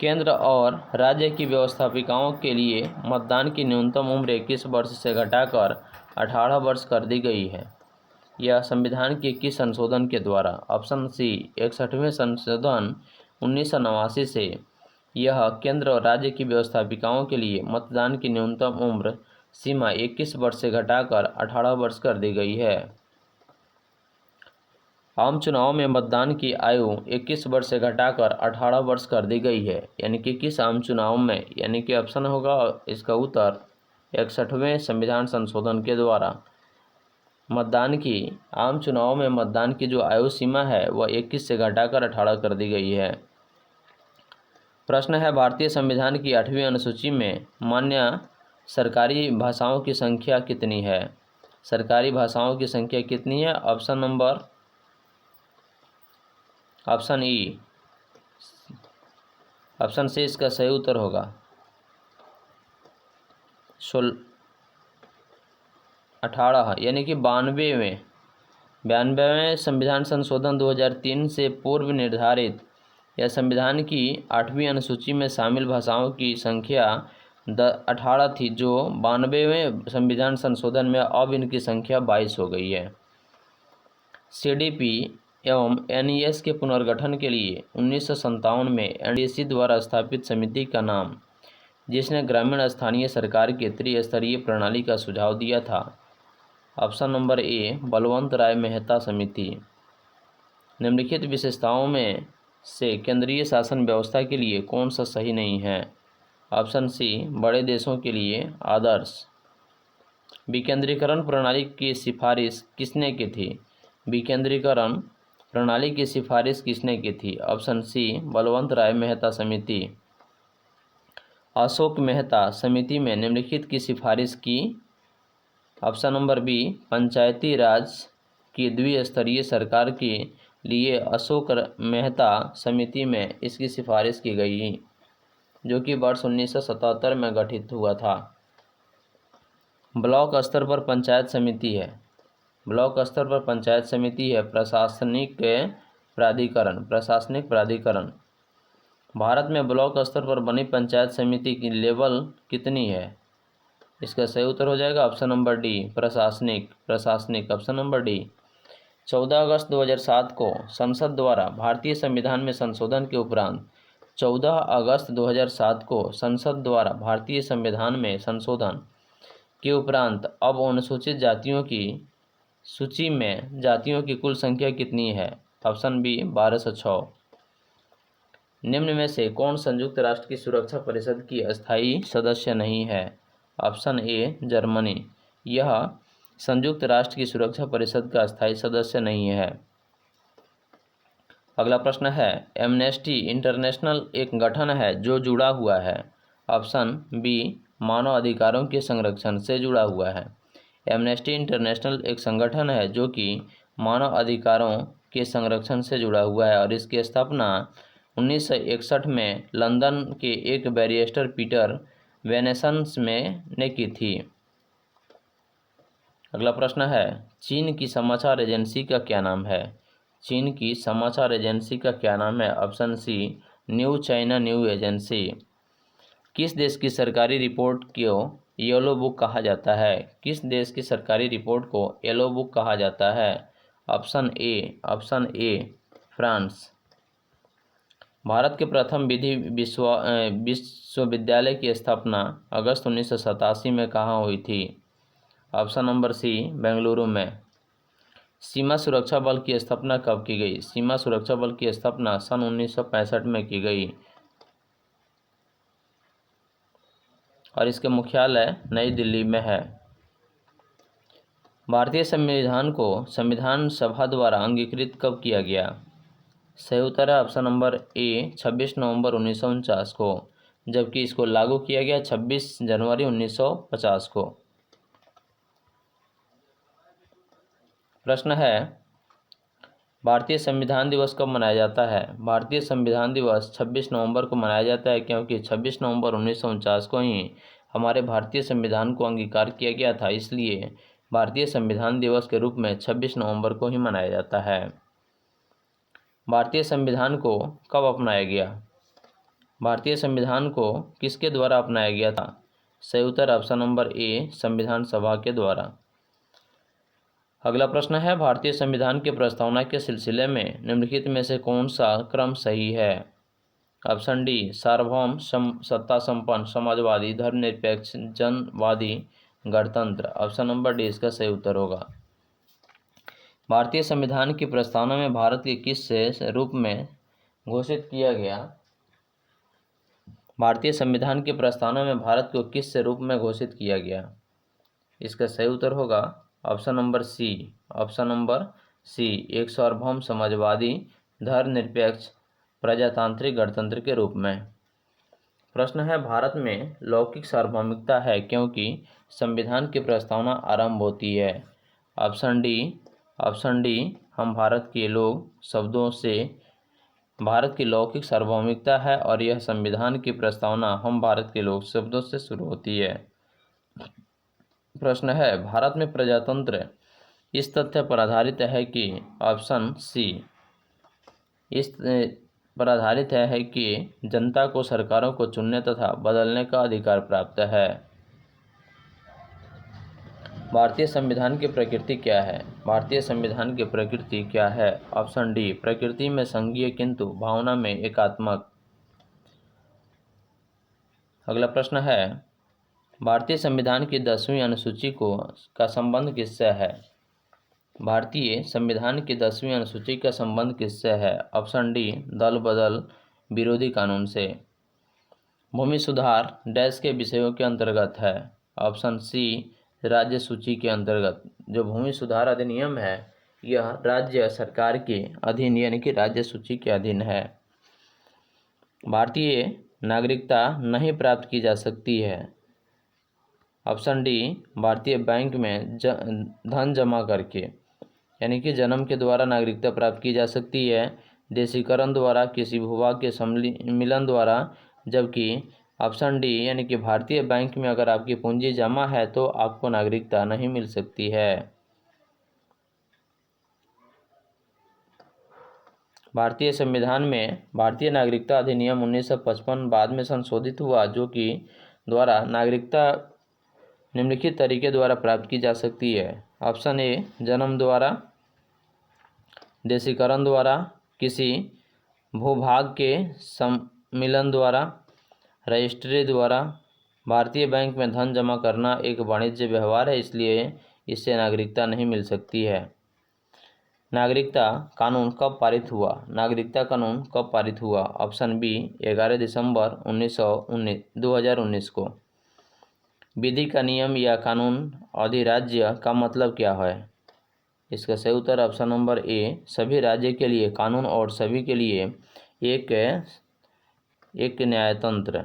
केंद्र और राज्य की व्यवस्थापिकाओं के लिए मतदान की न्यूनतम उम्र 21 वर्ष से घटाकर 18 वर्ष कर दी गई है। यह संविधान के किस संशोधन के द्वारा? ऑप्शन सी 61वें संशोधन 1989 से यह केंद्र और राज्य की व्यवस्थापिकाओं के लिए मतदान की न्यूनतम उम्र सीमा 21 वर्ष से घटाकर 18 वर्ष कर दी गई है। आम चुनाव में मतदान की आयु 21 वर्ष से घटाकर 18 वर्ष कर दी गई है। यानी कि किस आम चुनाव में? यानी कि ऑप्शन होगा इसका उत्तर 61वें संविधान संशोधन के द्वारा मतदान की आम चुनाव में मतदान की जो आयु सीमा है वह 21 से घटाकर 18 कर दी गई है। प्रश्न है, भारतीय संविधान की 8वीं अनुसूची में मान्य सरकारी भाषाओं की संख्या कितनी है? सरकारी भाषाओं की संख्या कितनी है? ऑप्शन ई, ऑप्शन सी इसका सही उत्तर होगा 18, यानी कि 92वें संविधान संशोधन 2003 से पूर्व निर्धारित या संविधान की 8वीं अनुसूची में शामिल भाषाओं की संख्या 18 थी, जो 92वें संविधान संशोधन में अब इनकी संख्या 22 हो गई है। सीडीपी एवं एनईएस के पुनर्गठन के लिए 1957 में एनडीसी द्वारा स्थापित समिति का नाम, जिसने ग्रामीण स्थानीय सरकार की त्रिस्तरीय प्रणाली का सुझाव दिया था? ऑप्शन नंबर ए बलवंत राय मेहता समिति। निम्नलिखित विशेषताओं में से केंद्रीय शासन व्यवस्था के लिए कौन सा सही नहीं है? ऑप्शन सी बड़े देशों के लिए आदर्श। विकेंद्रीकरण प्रणाली की सिफारिश किसने की थी? विकेंद्रीकरण प्रणाली की सिफारिश किसने की थी? ऑप्शन सी बलवंत राय मेहता समिति। अशोक मेहता समिति में निम्नलिखित की सिफारिश की? ऑप्शन नंबर बी पंचायती राज की द्विस्तरीय सरकार के लिए अशोक मेहता समिति में इसकी सिफारिश की गई, जो कि वर्ष 1977 में गठित हुआ था। ब्लॉक स्तर पर पंचायत समिति है। ब्लॉक स्तर पर पंचायत समिति है प्रशासनिक प्राधिकरण। भारत में ब्लॉक स्तर पर बनी पंचायत समिति की लेवल कितनी है? इसका सही उत्तर हो जाएगा ऑप्शन नंबर डी प्रशासनिक। Option number D. 14 अगस्त 2007 को संसद द्वारा भारतीय संविधान में संशोधन के उपरांत 14 अगस्त 2007 को संसद द्वारा भारतीय संविधान में संशोधन के उपरांत अब अनुसूचित जातियों की सूची में जातियों की कुल संख्या कितनी है? Option B 1206। निम्न में से कौन संयुक्त राष्ट्र की सुरक्षा परिषद की अस्थायी सदस्य नहीं है? ऑप्शन ए जर्मनी, यह संयुक्त राष्ट्र की सुरक्षा परिषद का अस्थायी सदस्य नहीं है। अगला प्रश्न है, एमनेस्टी इंटरनेशनल एक गठन है जो जुड़ा हुआ है? ऑप्शन बी मानव अधिकारों के संरक्षण से जुड़ा हुआ है। एमनेस्टी इंटरनेशनल एक संगठन है जो कि मानव अधिकारों के संरक्षण से जुड़ा हुआ है और इसकी स्थापना 1961 में लंदन के एक बैरिस्टर पीटर वेनेसन्स ने की थी। अगला प्रश्न है, चीन की समाचार एजेंसी का क्या नाम है? चीन की समाचार एजेंसी का क्या नाम है? Option C new China new agency. किस देश की सरकारी रिपोर्ट को येलो बुक कहा जाता है? किस देश की सरकारी रिपोर्ट को येलो बुक कहा जाता है? Option A France. भारत के प्रथम विधि विश्वविद्यालय की स्थापना अगस्त 1987 में कहाँ हुई थी? ऑप्शन नंबर सी बेंगलुरु में। सीमा सुरक्षा बल की स्थापना कब की गई? सीमा सुरक्षा बल की स्थापना सन 1965 में की गई और इसके मुख्यालय नई दिल्ली में है। भारतीय संविधान को संविधान सभा द्वारा अंगीकृत कब किया गया? सही उत्तर है ऑप्शन नंबर ए 26 नवंबर 1949 को, जबकि इसको लागू किया गया 26 जनवरी 1950 को। प्रश्न है, भारतीय संविधान दिवस कब मनाया जाता है? भारतीय संविधान दिवस 26 नवंबर को मनाया जाता है, क्योंकि 26 नवंबर 1949 को ही हमारे भारतीय संविधान को अंगीकार किया गया था, इसलिए भारतीय संविधान दिवस के रूप में 26 नवंबर को ही मनाया जाता है। भारतीय संविधान को कब अपनाया गया? भारतीय संविधान को किसके द्वारा अपनाया गया था? सही उत्तर ऑप्शन नंबर ए, संविधान सभा के द्वारा। अगला प्रश्न है, भारतीय संविधान की प्रस्तावना के सिलसिले में निम्नलिखित में से कौन सा क्रम सही है? ऑप्शन डी, सार्वभौम, सत्ता संपन्न, समाजवादी, धर्मनिरपेक्ष, जनवादी, गणतंत्र। ऑप्शन नंबर डी इसका सही उत्तर होगा। भारतीय संविधान की प्रस्तावना में भारत के किस रूप में घोषित किया गया? भारतीय संविधान की प्रस्तावना में भारत को किस रूप में घोषित किया गया? इसका सही उत्तर होगा option number C. Option number C, एक सार्वभौम, समाजवादी, धर्मनिरपेक्ष, प्रजातांत्रिक, गणतंत्र के रूप में। प्रश्न है, भारत में लौकिक सार्वभौमिकता है क्योंकि संविधान की प्रस्तावना आरंभ होती है। ऑप्शन डी, हम भारत के लोग शब्दों से भारत की लौकिक सार्वभौमिकता है और यह संविधान की प्रस्तावना हम भारत के लोग शब्दों से शुरू होती है। प्रश्न है, भारत में प्रजातंत्र इस तथ्य पर आधारित है कि ऑप्शन सी, इस पर आधारित है कि जनता को सरकारों को चुनने तथा बदलने का अधिकार प्राप्त है। भारतीय संविधान की प्रकृति क्या है? भारतीय संविधान की प्रकृति क्या है? ऑप्शन डी, प्रकृति में संघीय किंतु भावना में एकात्मक। अगला प्रश्न है, भारतीय संविधान की 10वीं अनुसूची का संबंध किससे है? भारतीय संविधान की 10वीं अनुसूची का संबंध किससे है? ऑप्शन डी, दल बदल विरोधी कानून से। भूमि सुधार डैश के विषयों के अंतर्गत है। ऑप्शन सी, राज्य सूची के अंतर्गत। जो भूमि सुधार अधिनियम है यह राज्य सरकार के अधीन यानी कि राज्य सूची के अधीन है। भारतीय नागरिकता नहीं प्राप्त की जा सकती है। ऑप्शन डी, भारतीय बैंक में धन जमा करके यानी कि जन्म के द्वारा नागरिकता प्राप्त की जा सकती है, देशीकरण द्वारा, किसी भूभाग के सम्मिलन द्वारा, जबकि ऑप्शन डी यानी कि भारतीय बैंक में अगर आपकी पूंजी जमा है तो आपको नागरिकता नहीं मिल सकती है। भारतीय संविधान में भारतीय नागरिकता अधिनियम 1955 बाद में संशोधित हुआ, जो कि द्वारा नागरिकता निम्नलिखित तरीके द्वारा प्राप्त की जा सकती है। ऑप्शन ए, जन्म द्वारा, देशीकरण द्वारा, किसी भूभाग के सम्मिलन द्वारा, रजिस्ट्री द्वारा। भारतीय बैंक में धन जमा करना एक वाणिज्य व्यवहार है, इसलिए इससे नागरिकता नहीं मिल सकती है। नागरिकता कानून कब पारित हुआ? नागरिकता कानून कब पारित हुआ? ऑप्शन बी, 11 दिसंबर 2019 को। विधि का नियम या कानून अधिराज्य का मतलब क्या है? इसका सही उत्तर ऑप्शन नंबर ए, सभी राज्य के लिए कानून और सभी के लिए एक न्यायतंत्र।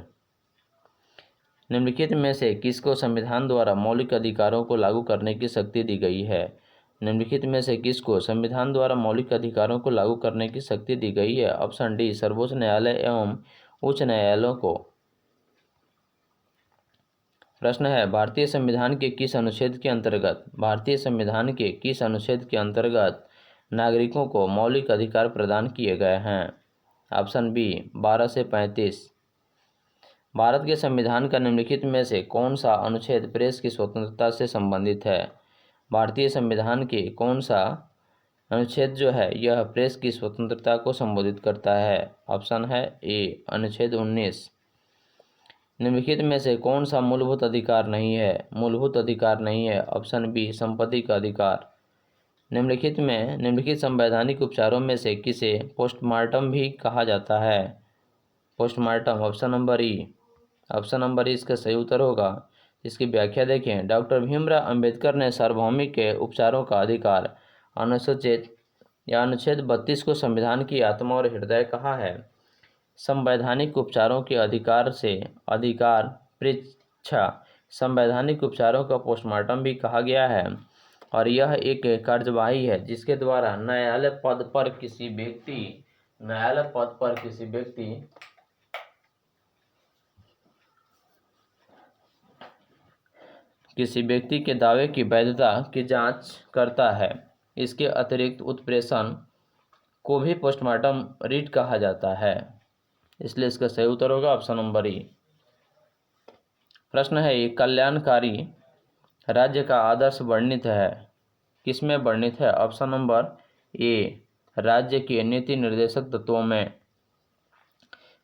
निम्नलिखित में से किसको संविधान द्वारा मौलिक अधिकारों को लागू करने की शक्ति दी गई है? निम्नलिखित में से किसको संविधान द्वारा मौलिक अधिकारों को लागू करने की शक्ति दी गई है? ऑप्शन डी, सर्वोच्च न्यायालय एवं उच्च न्यायालयों को। प्रश्न है, भारतीय संविधान के किस अनुच्छेद के अंतर्गत नागरिकों को मौलिक अधिकार प्रदान किए गए हैं? ऑप्शन बी, 12 से 35। भारत के संविधान का निम्नलिखित में से कौन सा अनुच्छेद प्रेस की स्वतंत्रता से संबंधित है? भारतीय संविधान के कौन सा अनुच्छेद जो है यह प्रेस की स्वतंत्रता को संबोधित करता है? ऑप्शन है ए, अनुच्छेद 19। निम्नलिखित में से कौन सा मूलभूत अधिकार नहीं है? ऑप्शन बी, संपत्ति का अधिकार। निम्नलिखित संवैधानिक उपचारों में से किसे पोस्टमार्टम भी कहा जाता है? पोस्टमार्टम। ऑप्शन नंबर ई इसका सही उत्तर होगा। इसकी व्याख्या देखें। डॉक्टर भीमराव अंबेडकर ने सार्वभौमिक के उपचारों का अधिकार अनुच्छेद 32 को संविधान की आत्मा और हृदय कहा है। संवैधानिक उपचारों के अधिकार परीक्षा संवैधानिक उपचारों का पोस्टमार्टम भी कहा गया है और यह एक कार्यवाही है जिसके द्वारा न्यायालय पद पर किसी व्यक्ति के दावे की वैधता की जांच करता है। इसके अतिरिक्त उत्प्रेषण को भी पोस्टमार्टम रिट कहा जाता है। इसलिए इसका सही उत्तर होगा ऑप्शन नंबर ई। प्रश्न है, एक कल्याणकारी राज्य का आदर्श वर्णित है, किसमें वर्णित है? ऑप्शन नंबर ए, राज्य के नीति निर्देशक तत्वों में।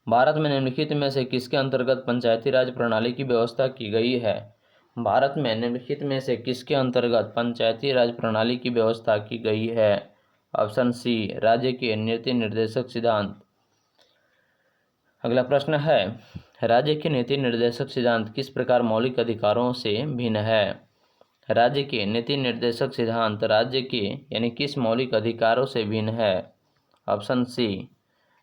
भारत में निम्नलिखित में से किसके अंतर्गत पंचायती राज प्रणाली की व्यवस्था की गई है? भारत में निम्नलिखित में से किसके अंतर्गत पंचायती राज प्रणाली की व्यवस्था की गई है? ऑप्शन सी, राज्य के नीति निर्देशक सिद्धांत। अगला प्रश्न है, राज्य के नीति निर्देशक सिद्धांत किस प्रकार मौलिक अधिकारों से भिन्न है? राज्य के नीति निर्देशक सिद्धांत राज्य के यानी किस मौलिक अधिकारों से भिन्न है? ऑप्शन सी,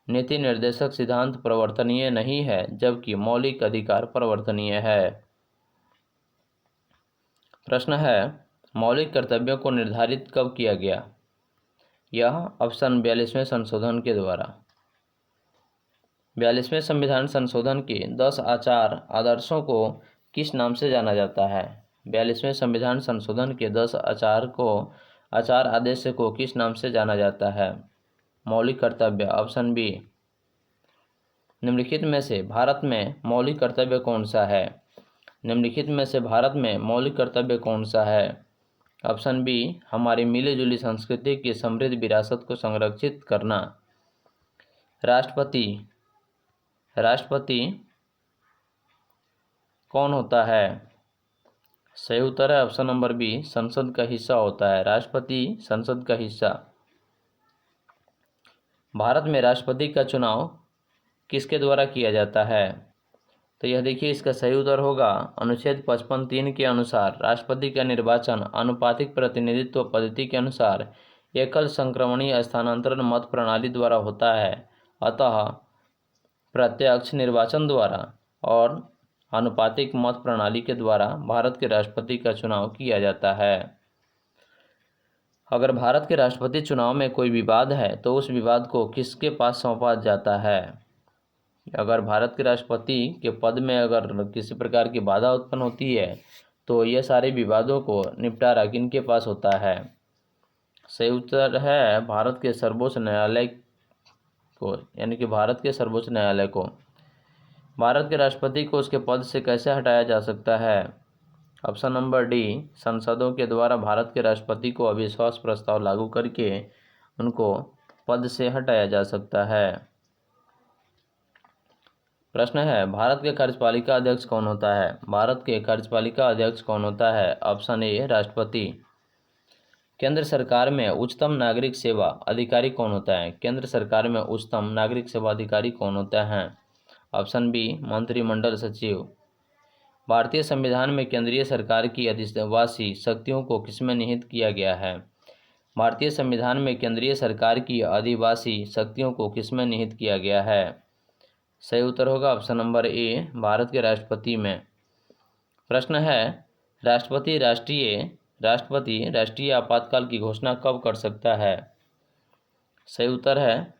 नीति निर्देशक सिद्धांत परिवर्तनीय नहीं है जबकि मौलिक अधिकार परिवर्तनीय है। प्रश्न है, मौलिक कर्तव्यों को निर्धारित कब किया गया? यह ऑप्शन 42वें संशोधन के द्वारा। 42वें संविधान संशोधन के 10 आचार आदर्शों को किस नाम से जाना जाता है? 42वें संविधान संशोधन के 10 आचार आदेश को किस नाम से जाना जाता है? मौलिक कर्तव्य। ऑप्शन बी, निम्नलिखित में से भारत में मौलिक कर्तव्य कौन सा है? निम्नलिखित में से भारत में मौलिक कर्तव्य कौन सा है? ऑप्शन बी, हमारी मिलीजुली संस्कृति की समृद्ध विरासत को संरक्षित करना। राष्ट्रपति कौन होता है? सही उत्तर है ऑप्शन नंबर बी, संसद का हिस्सा होता है। राष्ट्रपति संसद का हिस्सा। भारत में राष्ट्रपति का चुनाव किसके द्वारा किया जाता है? तो यह देखिए, इसका सही उत्तर होगा अनुच्छेद 55(3) के अनुसार राष्ट्रपति का निर्वाचन आनुपातिक प्रतिनिधित्व पद्धति के अनुसार एकल संक्रमणीय स्थानांतरण मत प्रणाली द्वारा होता है। अतः प्रत्यक्ष निर्वाचन द्वारा और आनुपातिक मत प्रणाली के द्वारा भारत के राष्ट्रपति का चुनाव किया जाता है। अगर भारत के राष्ट्रपति चुनाव में कोई विवाद है तो उस विवाद को किसके पास सौंपा जाता है? अगर भारत के राष्ट्रपति के पद में अगर किसी प्रकार की बाधा उत्पन्न होती है तो ये सारे विवादों को निपटारा किनके पास होता है? सही उत्तर है भारत के सर्वोच्च न्यायालय को, यानी कि भारत के सर्वोच्च न्यायालय को। भारत के राष्ट्रपति को उसके पद से कैसे हटाया जा सकता है? ऑप्शन नंबर डी, संसदों के द्वारा भारत के राष्ट्रपति को अविश्वास प्रस्ताव लागू करके उनको पद से हटाया जा सकता है। प्रश्न है, भारत के कार्यपालिका अध्यक्ष कौन होता है? भारत के कार्यपालिका अध्यक्ष कौन होता है? ऑप्शन ए, राष्ट्रपति। केंद्र सरकार में उच्चतम नागरिक सेवा अधिकारी कौन होता है? केंद्र सरकार में उच्चतम नागरिक सेवा अधिकारी कौन होता है? ऑप्शन बी, मंत्रिमंडल सचिव। भारतीय संविधान में केंद्रीय सरकार की आदिवासी शक्तियों को किसमें निहित किया गया है? भारतीय संविधान में केंद्रीय सरकार की आदिवासी शक्तियों को किसमें निहित किया गया है? सही उत्तर होगा ऑप्शन नंबर ए, भारत के राष्ट्रपति में। प्रश्न है, राष्ट्रपति राष्ट्रीय आपातकाल की घोषणा कब कर सकता है? सही उत्तर है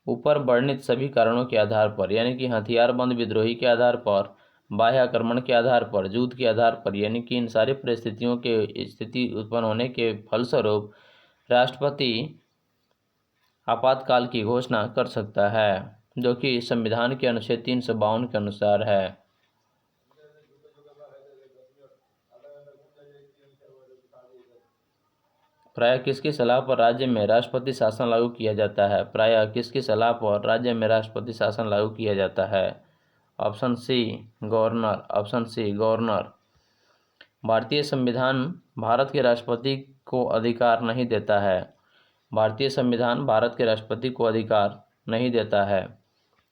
ऊपर वर्णित सभी कारणों के आधार पर, यानी कि हथियारबंद विद्रोही के आधार पर, बाह्य आक्रमण के आधार पर, युद्ध के आधार पर, यानी कि इन सारी परिस्थितियों के स्थिति उत्पन्न होने के फलस्वरूप राष्ट्रपति आपातकाल की घोषणा कर सकता है, जो कि संविधान के अनुच्छेद 352 के अनुसार है। प्रायः किसकी सलाह पर राज्य में राष्ट्रपति शासन लागू किया जाता है? प्रायः किसकी सलाह पर राज्य में राष्ट्रपति शासन लागू किया जाता है? Option C, governor. Option C, governor. भारतीय संविधान भारत के राष्ट्रपति को अधिकार नहीं देता है। भारतीय संविधान भारत के राष्ट्रपति को अधिकार नहीं देता है।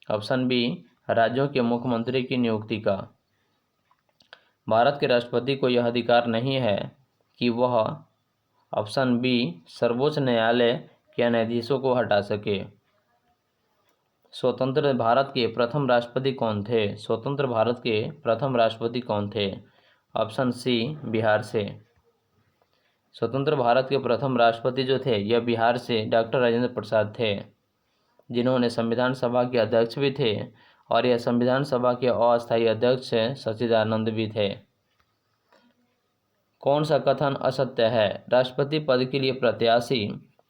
ऑप्शन बी, राज्यों के मुख्यमंत्री की नियुक्ति का। भारत के राष्ट्रपति को यह अधिकार नहीं है कि वह, ऑप्शन बी, सर्वोच्च न्यायालय के न्यायाधीशों को हटा सके। स्वतंत्र भारत के प्रथम राष्ट्रपति कौन थे? स्वतंत्र भारत के प्रथम राष्ट्रपति कौन थे? ऑप्शन सी, बिहार से। स्वतंत्र भारत के प्रथम राष्ट्रपति जो थे यह बिहार से डॉक्टर राजेंद्र प्रसाद थे, जिन्होंने संविधान सभा के अध्यक्ष भी थे और यह संविधान सभा के अस्थायी अध्यक्ष सच्चिदानंद भी थे। कौन सा कथन असत्य है? राष्ट्रपति पद के लिए प्रत्याशी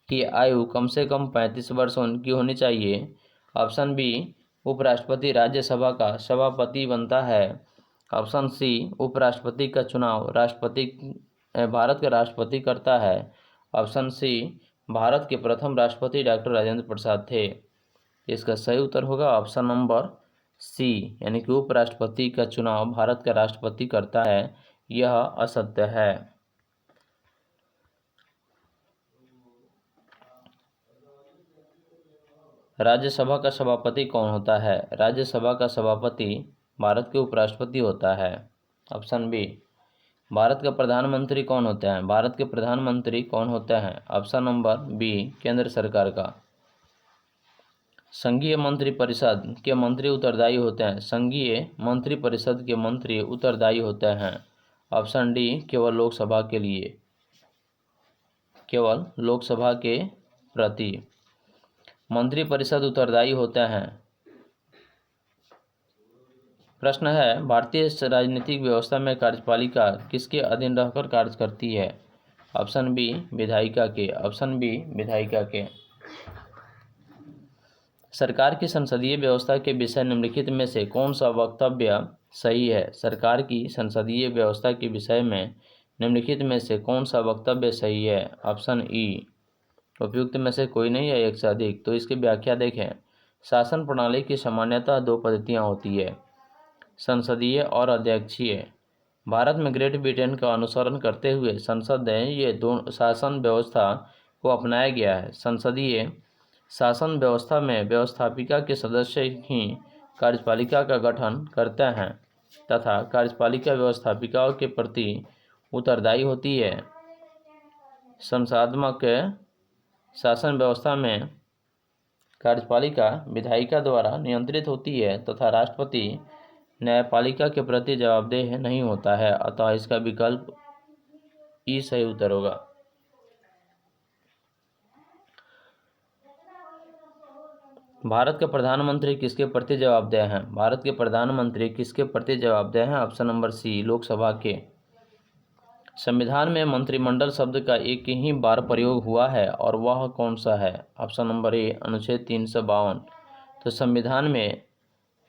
की आयु कम से कम 35 वर्ष की होनी चाहिए। ऑप्शन बी, उपराष्ट्रपति राज्यसभा का सभापति बनता है? ऑप्शन सी, उपराष्ट्रपति का चुनाव भारत का राष्ट्रपति करता है। ऑप्शन सी, भारत के प्रथम राष्ट्रपति डॉक्टर राजेंद्र प्रसाद थे। इसका सही उत्तर होगा ऑप्शन नंबर सी, यानी कि उपराष्ट्रपति का चुनाव भारत का राष्ट्रपति करता है। यह असत्य है। राज्यसभा का सभापति कौन होता है? राज्यसभा का सभापति भारत के उपराष्ट्रपति होता है। Option B. भारत का प्रधानमंत्री कौन होता है? भारत के प्रधानमंत्री कौन होता है? ऑप्शन नंबर बी, केंद्र सरकार का। संघीय मंत्रिपरिषद के मंत्री उत्तरदायी होते हैं। संघीय मंत्रिपरिषद के मंत्री उत्तरदायी होते हैं। ऑप्शन डी, केवल लोकसभा के लिए, केवल लोकसभा के प्रति मंत्रिपरिषद उत्तरदायी होते हैं। प्रश्न है, भारतीय राजनीतिक व्यवस्था में कार्यपालिका किसके अधीन रहकर कार्य करती है? ऑप्शन बी, विधायिका के। ऑप्शन बी, विधायिका के। सरकार की संसदीय व्यवस्था के विषय निम्नलिखित में से कौन सा वक्तव्य सही है? सरकार की संसदीय व्यवस्था के विषय में निम्नलिखित में से कौन सा वक्तव्य सही है? ऑप्शन ई, उपयुक्त में से कोई नहीं है, एक से अधिक। तो इसकी व्याख्या देखें। शासन प्रणाली की सामान्यतः दो पद्धतियां होती है, संसदीय और अध्यक्षीय। भारत में ग्रेट ब्रिटेन का अनुसरण करते हुए संसद ने ये दोनों शासन व्यवस्था को अपनाया गया है। संसदीय शासन व्यवस्था में व्यवस्थापिका के सदस्य ही कार्यपालिका का गठन करते हैं तथा कार्यपालिका व्यवस्थापिकाओं के प्रति उत्तरदायी होती है। संसदात्मक शासन व्यवस्था में कार्यपालिका विधायिका द्वारा नियंत्रित होती है तथा राष्ट्रपति न्यायपालिका के प्रति जवाबदेह नहीं होता है। अतः इसका विकल्प ई सही उत्तर होगा। भारत के प्रधानमंत्री किसके प्रति जवाबदेह हैं? भारत के प्रधानमंत्री किसके प्रति जवाबदेह हैं? ऑप्शन नंबर सी, लोकसभा के। संविधान में मंत्रिमंडल शब्द का एक ही बार प्रयोग हुआ है और वह कौन सा है? ऑप्शन नंबर ए, अनुच्छेद 352। तो संविधान में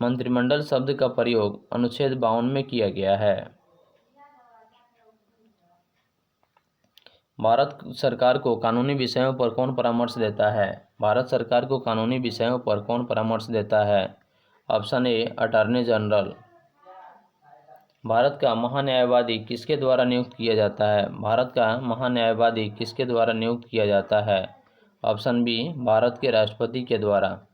मंत्रिमंडल शब्द का प्रयोग अनुच्छेद 52 में किया गया है। भारत सरकार को कानूनी विषयों पर कौन परामर्श देता है? भारत सरकार को कानूनी विषयों पर कौन परामर्श देता है? Option A, attorney general. Bharat का महान्यायवादी किसके द्वारा नियुक्त किया जाता है? भारत का महान्यायवादी किसके द्वारा नियुक्त किया जाता है? ऑप्शन बी, भारत के राष्ट्रपति के द्वारा।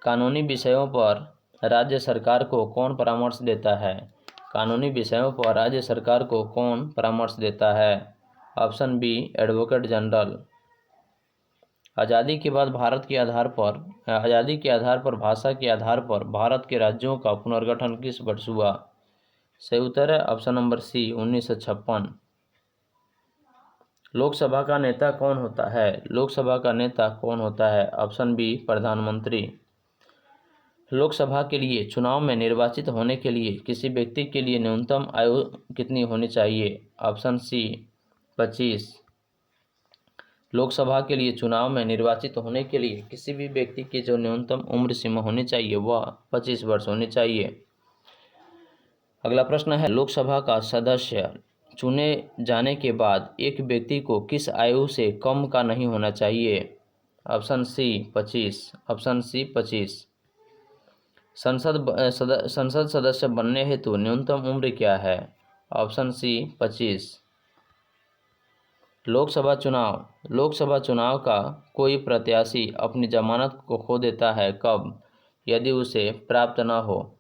कानूनी विषयों पर राज्य सरकार को कौन परामर्श देता है? कानूनी विषयों पर राज्य सरकार को कौन परामर्श देता है? Option B, advocate general. आज़ादी के बाद आधार पर आज़ादी के आधार पर भाषा के आधार पर भारत के राज्यों का पुनर्गठन किस वर्ष हुआ? सही उत्तर है ऑप्शन नंबर सी, 1956। लोकसभा का नेता कौन होता है? लोकसभा का नेता कौन होता है? ऑप्शन बी, प्रधानमंत्री। लोकसभा के लिए चुनाव में निर्वाचित होने के लिए किसी व्यक्ति के लिए न्यूनतम आयु कितनी होनी चाहिए? Option C, 25। लोकसभा के लिए चुनाव में निर्वाचित होने के लिए किसी भी व्यक्ति की जो न्यूनतम उम्र सीमा होनी चाहिए वह 25 वर्ष होनी चाहिए। अगला प्रश्न है, लोकसभा का सदस्य चुने जाने के बाद एक व्यक्ति को किस आयु से कम का नहीं होना चाहिए? Option C, 25। Option C, 25। संसद सदस्य बनने हेतु न्यूनतम उम्र क्या है? Option C, 25। लोकसभा चुनाव का कोई प्रत्याशी अपनी जमानत को खो देता है कब? यदि उसे प्राप्त न हो।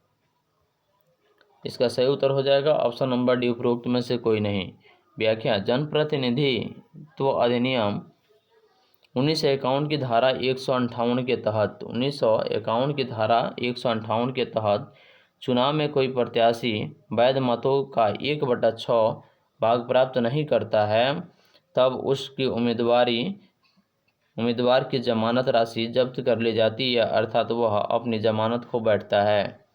इसका सही उत्तर हो जाएगा ऑप्शन नंबर डी, उपरोक्त में से कोई नहीं। व्याख्या, जनप्रतिनिधित्व अधिनियम 1951 की धारा 158 के तहत 1951 की धारा 158 के तहत चुनाव में कोई प्रत्याशी वैध मतों का 1/6 भाग प्राप्त नहीं करता है तब उसकी उम्मीदवार की जमानत राशि जब्त कर ली जाती है, अर्थात वह अपनी जमानत खो बैठता है।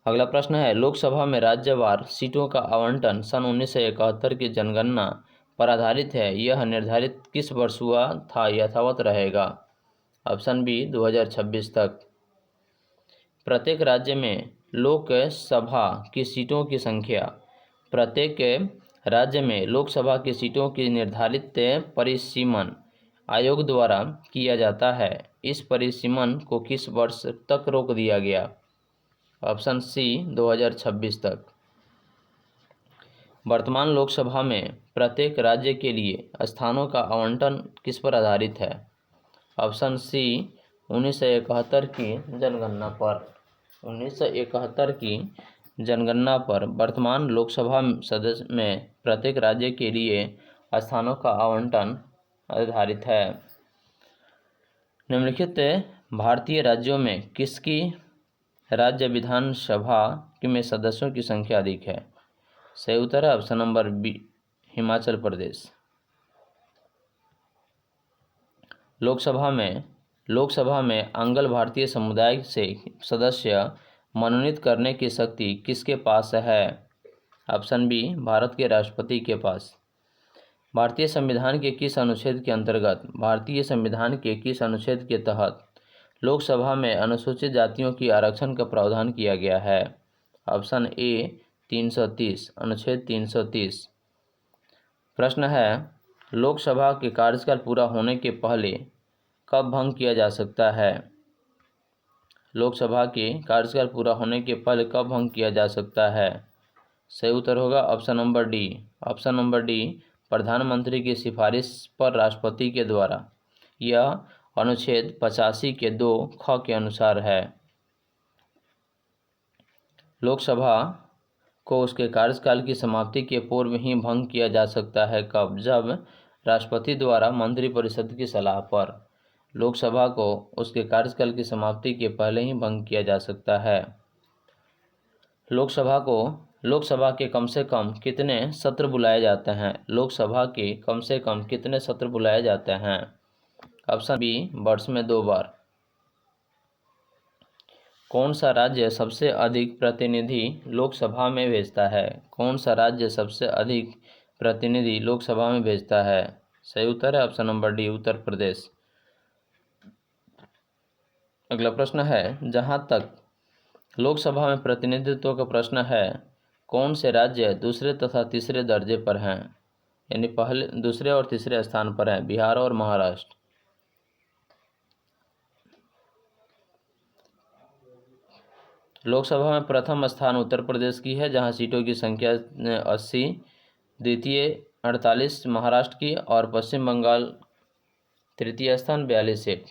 अगला प्रश्न है, लोकसभा में राज्यवार सीटों का आवंटन सन 1971 की जनगणना पर आधारित है। यह निर्धारित किस वर्ष हुआ था? यथावत रहेगा। ऑप्शन बी 2026 तक। प्रत्येक राज्य में लोकसभा की सीटों की संख्या। प्रत्येक राज्य में लोकसभा की सीटों की निर्धारित परिसीमन आयोग द्वारा किया जाता है। इस परिसीमन को किस वर्ष तक रोक दिया गया? ऑप्शन सी 2026 तक। वर्तमान लोकसभा में प्रत्येक राज्य के लिए स्थानों का आवंटन किस पर आधारित है? ऑप्शन सी 1971 की जनगणना पर। 1971 की जनगणना पर वर्तमान लोकसभा सदस्य में प्रत्येक राज्य के लिए स्थानों का आवंटन आधारित है। निम्नलिखित भारतीय राज्यों में किसकी राज्य विधानसभा में सदस्यों की संख्या अधिक है? सही उत्तर है option number B Himachal Pradesh. Lok Sabha में आंग्ल भारतीय समुदाय से सदस्य मनोनीत करने की शक्ति किसके पास है? ऑप्शन बी भारत के राष्ट्रपति के पास। भारतीय संविधान के किस अनुच्छेद के अंतर्गत भारतीय संविधान के किस अनुच्छेद के तहत लोकसभा में अनुसूचित जातियों की आरक्षण का प्रावधान किया गया है? ऑप्शन ए 330 अनुच्छेद 330। प्रश्न है लोकसभा के कार्यकाल पूरा होने के पहले कब भंग किया जा सकता है? लोकसभा के कार्यकाल पूरा होने के पहले कब भंग किया जा सकता है? सही उत्तर होगा option number D. Option number D प्रधानमंत्री की सिफारिश पर राष्ट्रपति के द्वारा। यह अनुच्छेद 85 के 2 ख के अनुसार है। लोकसभा को उसके कार्यकाल की समाप्ति के पूर्व ही भंग किया जा सकता है कब? जब राष्ट्रपति द्वारा मंत्रिपरिषद की सलाह पर। लोकसभा को उसके कार्यकाल की समाप्ति के पहले ही भंग किया जा सकता है। लोकसभा के कम से कम कितने सत्र बुलाए जाते हैं? लोकसभा के कम से कम कितने सत्र बुलाए जाते हैं? ऑप्शन बी वर्ष में 2 बार। कौन सा राज्य सबसे अधिक प्रतिनिधि लोकसभा में भेजता है? कौन सा राज्य सबसे अधिक प्रतिनिधि लोकसभा में भेजता है? सही उत्तर है option number D Uttar Pradesh. अगला प्रश्न है जहां तक लोकसभा में प्रतिनिधित्व का प्रश्न है कौन से राज्य दूसरे तथा तीसरे दर्जे पर हैं? यानी पहले दूसरे और तीसरे स्थान पर हैं, बिहार और महाराष्ट्र। लोकसभा में प्रथम स्थान उत्तर प्रदेश की है जहां सीटों की संख्या 80, द्वितीय 48 महाराष्ट्र की और पश्चिम बंगाल तृतीय स्थान 42 सीट।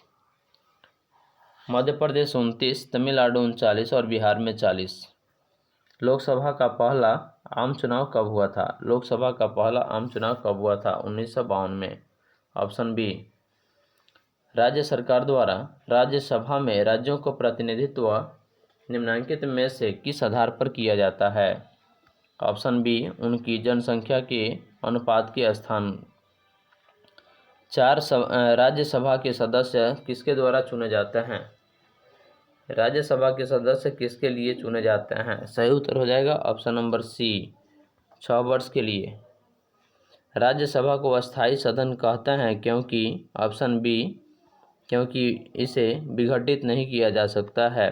मध्य प्रदेश 29, तमिलनाडु 39 और बिहार में 40। लोकसभा का पहला आम चुनाव कब हुआ था? लोकसभा का पहला आम चुनाव कब हुआ था? 1952 में। ऑप्शन बी राज्य सरकार द्वारा राज्यसभा में राज्यों को प्रतिनिधित्व निम्नलिखित में से किस आधार पर किया जाता है? ऑप्शन बी उनकी जनसंख्या के अनुपात के स्थान। राज्यसभा के सदस्य किसके द्वारा चुने जाते हैं? राज्यसभा के सदस्य किसके लिए चुने जाते हैं? सही उत्तर हो जाएगा ऑप्शन नंबर सी 6 वर्ष के लिए। राज्यसभा को अस्थायी सदन कहते हैं क्योंकि ऑप्शन बी क्योंकि इसे विघटित नहीं किया जा सकता है।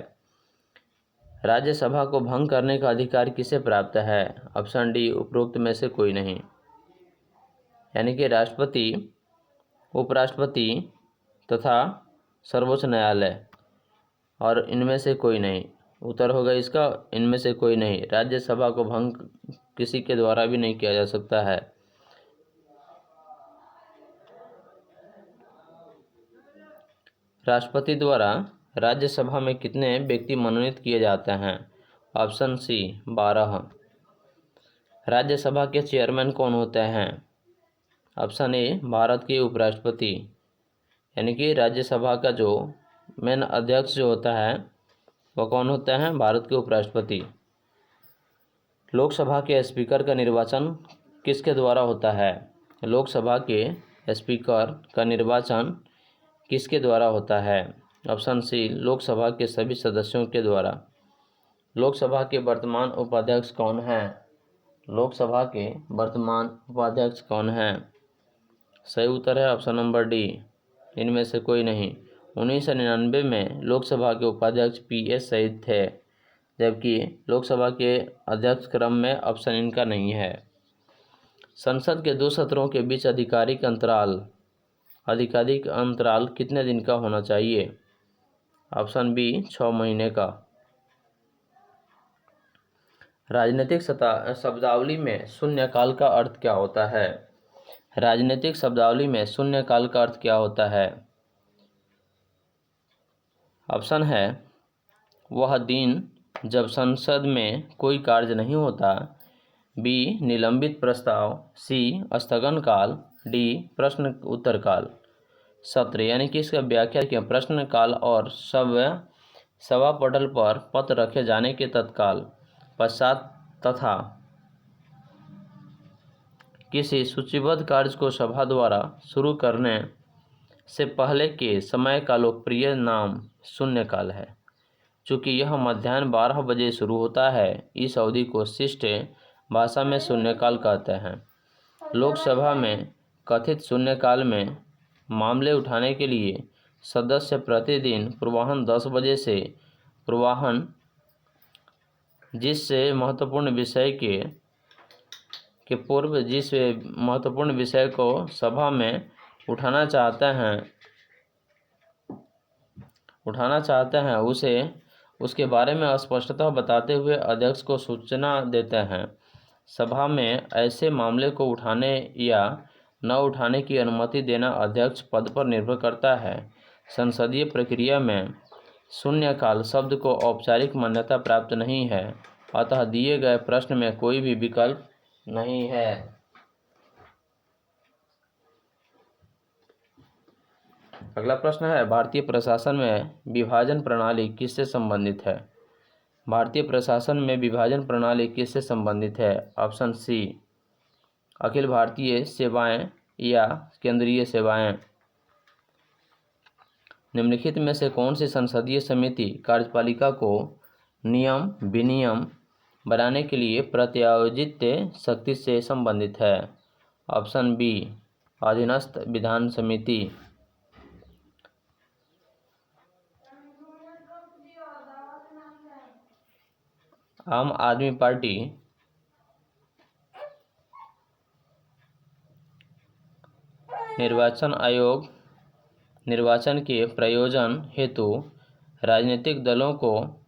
राज्यसभा को भंग करने का अधिकार किसे प्राप्त है? ऑप्शन डी उपरोक्त में से कोई नहीं। यानी कि राष्ट्रपति, उपराष्ट्रपति तथा सर्वोच्च न्यायालय और इनमें से कोई नहीं। उत्तर होगा इसका इनमें से कोई नहीं। राज्यसभा को भंग किसी के द्वारा भी नहीं किया जा सकता है। राष्ट्रपति द्वारा राज्यसभा में कितने व्यक्ति मनोनीत किए जाते हैं? Option C 12। राज्यसभा के चेयरमैन कौन होते हैं? ऑप्शन ए भारत के उपराष्ट्रपति। यानी कि राज्यसभा का जो मेन अध्यक्ष जो होता है वह कौन होता है? भारत के उपराष्ट्रपति। लोकसभा के स्पीकर का निर्वाचन किसके द्वारा होता है? लोकसभा के स्पीकर का निर्वाचन किसके द्वारा होता है? ऑप्शन सी लोकसभा के सभी सदस्यों के द्वारा। लोकसभा के वर्तमान उपाध्यक्ष कौन हैं? लोकसभा के वर्तमान उपाध्यक्ष कौन हैं? सही उत्तर है ऑप्शन नंबर डी इनमें से कोई नहीं। 1999 में लोकसभा के उपाध्यक्ष PS शहीद थे, जबकि लोकसभा के अध्यक्ष क्रम में ऑप्शन इनका नहीं है। संसद के 2 सत्रों के बीच आधिकारिक अंतराल कितने दिन का होना चाहिए? ऑप्शन बी 6 महीने का। राजनीतिक शब्दावली में शून्यकाल का अर्थ क्या होता है? राजनीतिक शब्दावली में शून्यकाल का अर्थ क्या होता है? ऑप्शन है वह दिन जब संसद में कोई कार्य नहीं होता, बी निलंबित प्रस्ताव, सी स्थगन काल, डी प्रश्न उत्तर काल। सत्र यानी कि इसका व्याख्या किया प्रश्न काल और सभा पटल पर पत्र रखे जाने के तत्काल पश्चात तथा किसी सूचीबद्ध कार्य को सभा द्वारा शुरू करने से पहले के समय का लोकप्रिय नाम शून्यकाल है। चूँकि यह मध्याह्न 12 बजे शुरू होता है, इस अवधि को शिष्ट भाषा में शून्यकाल कहते हैं। लोकसभा में कथित शून्यकाल में मामले उठाने के लिए सदस्य प्रतिदिन पूर्वाह्न 10 बजे से पूर्वाह्न जिस महत्वपूर्ण विषय को सभा में उठाना चाहते हैं उसके बारे में स्पष्टता बताते हुए अध्यक्ष को सूचना देते हैं। सभा में ऐसे मामले को उठाने या न उठाने की अनुमति देना अध्यक्ष पद पर निर्भर करता है। संसदीय प्रक्रिया में शून्यकाल शब्द को औपचारिक मान्यता प्राप्त नहीं है, अतः दिए गए प्रश्न में कोई भी विकल्प नहीं है। अगला प्रश्न है, भारतीय प्रशासन में विभाजन प्रणाली किससे संबंधित है? भारतीय प्रशासन में विभाजन प्रणाली किससे संबंधित है? ऑप्शन सी अखिल भारतीय सेवाएं या केंद्रीय सेवाएं। निम्नलिखित में से कौन सी संसदीय समिति कार्यपालिका को नियम विनियम बनाने के लिए प्रत्यायोजित शक्ति से संबंधित है? ऑप्शन बी अधीनस्थ विधान समिति। आम आदमी पार्टी निर्वाचन आयोग निर्वाचन के प्रयोजन हेतु राजनीतिक दलों को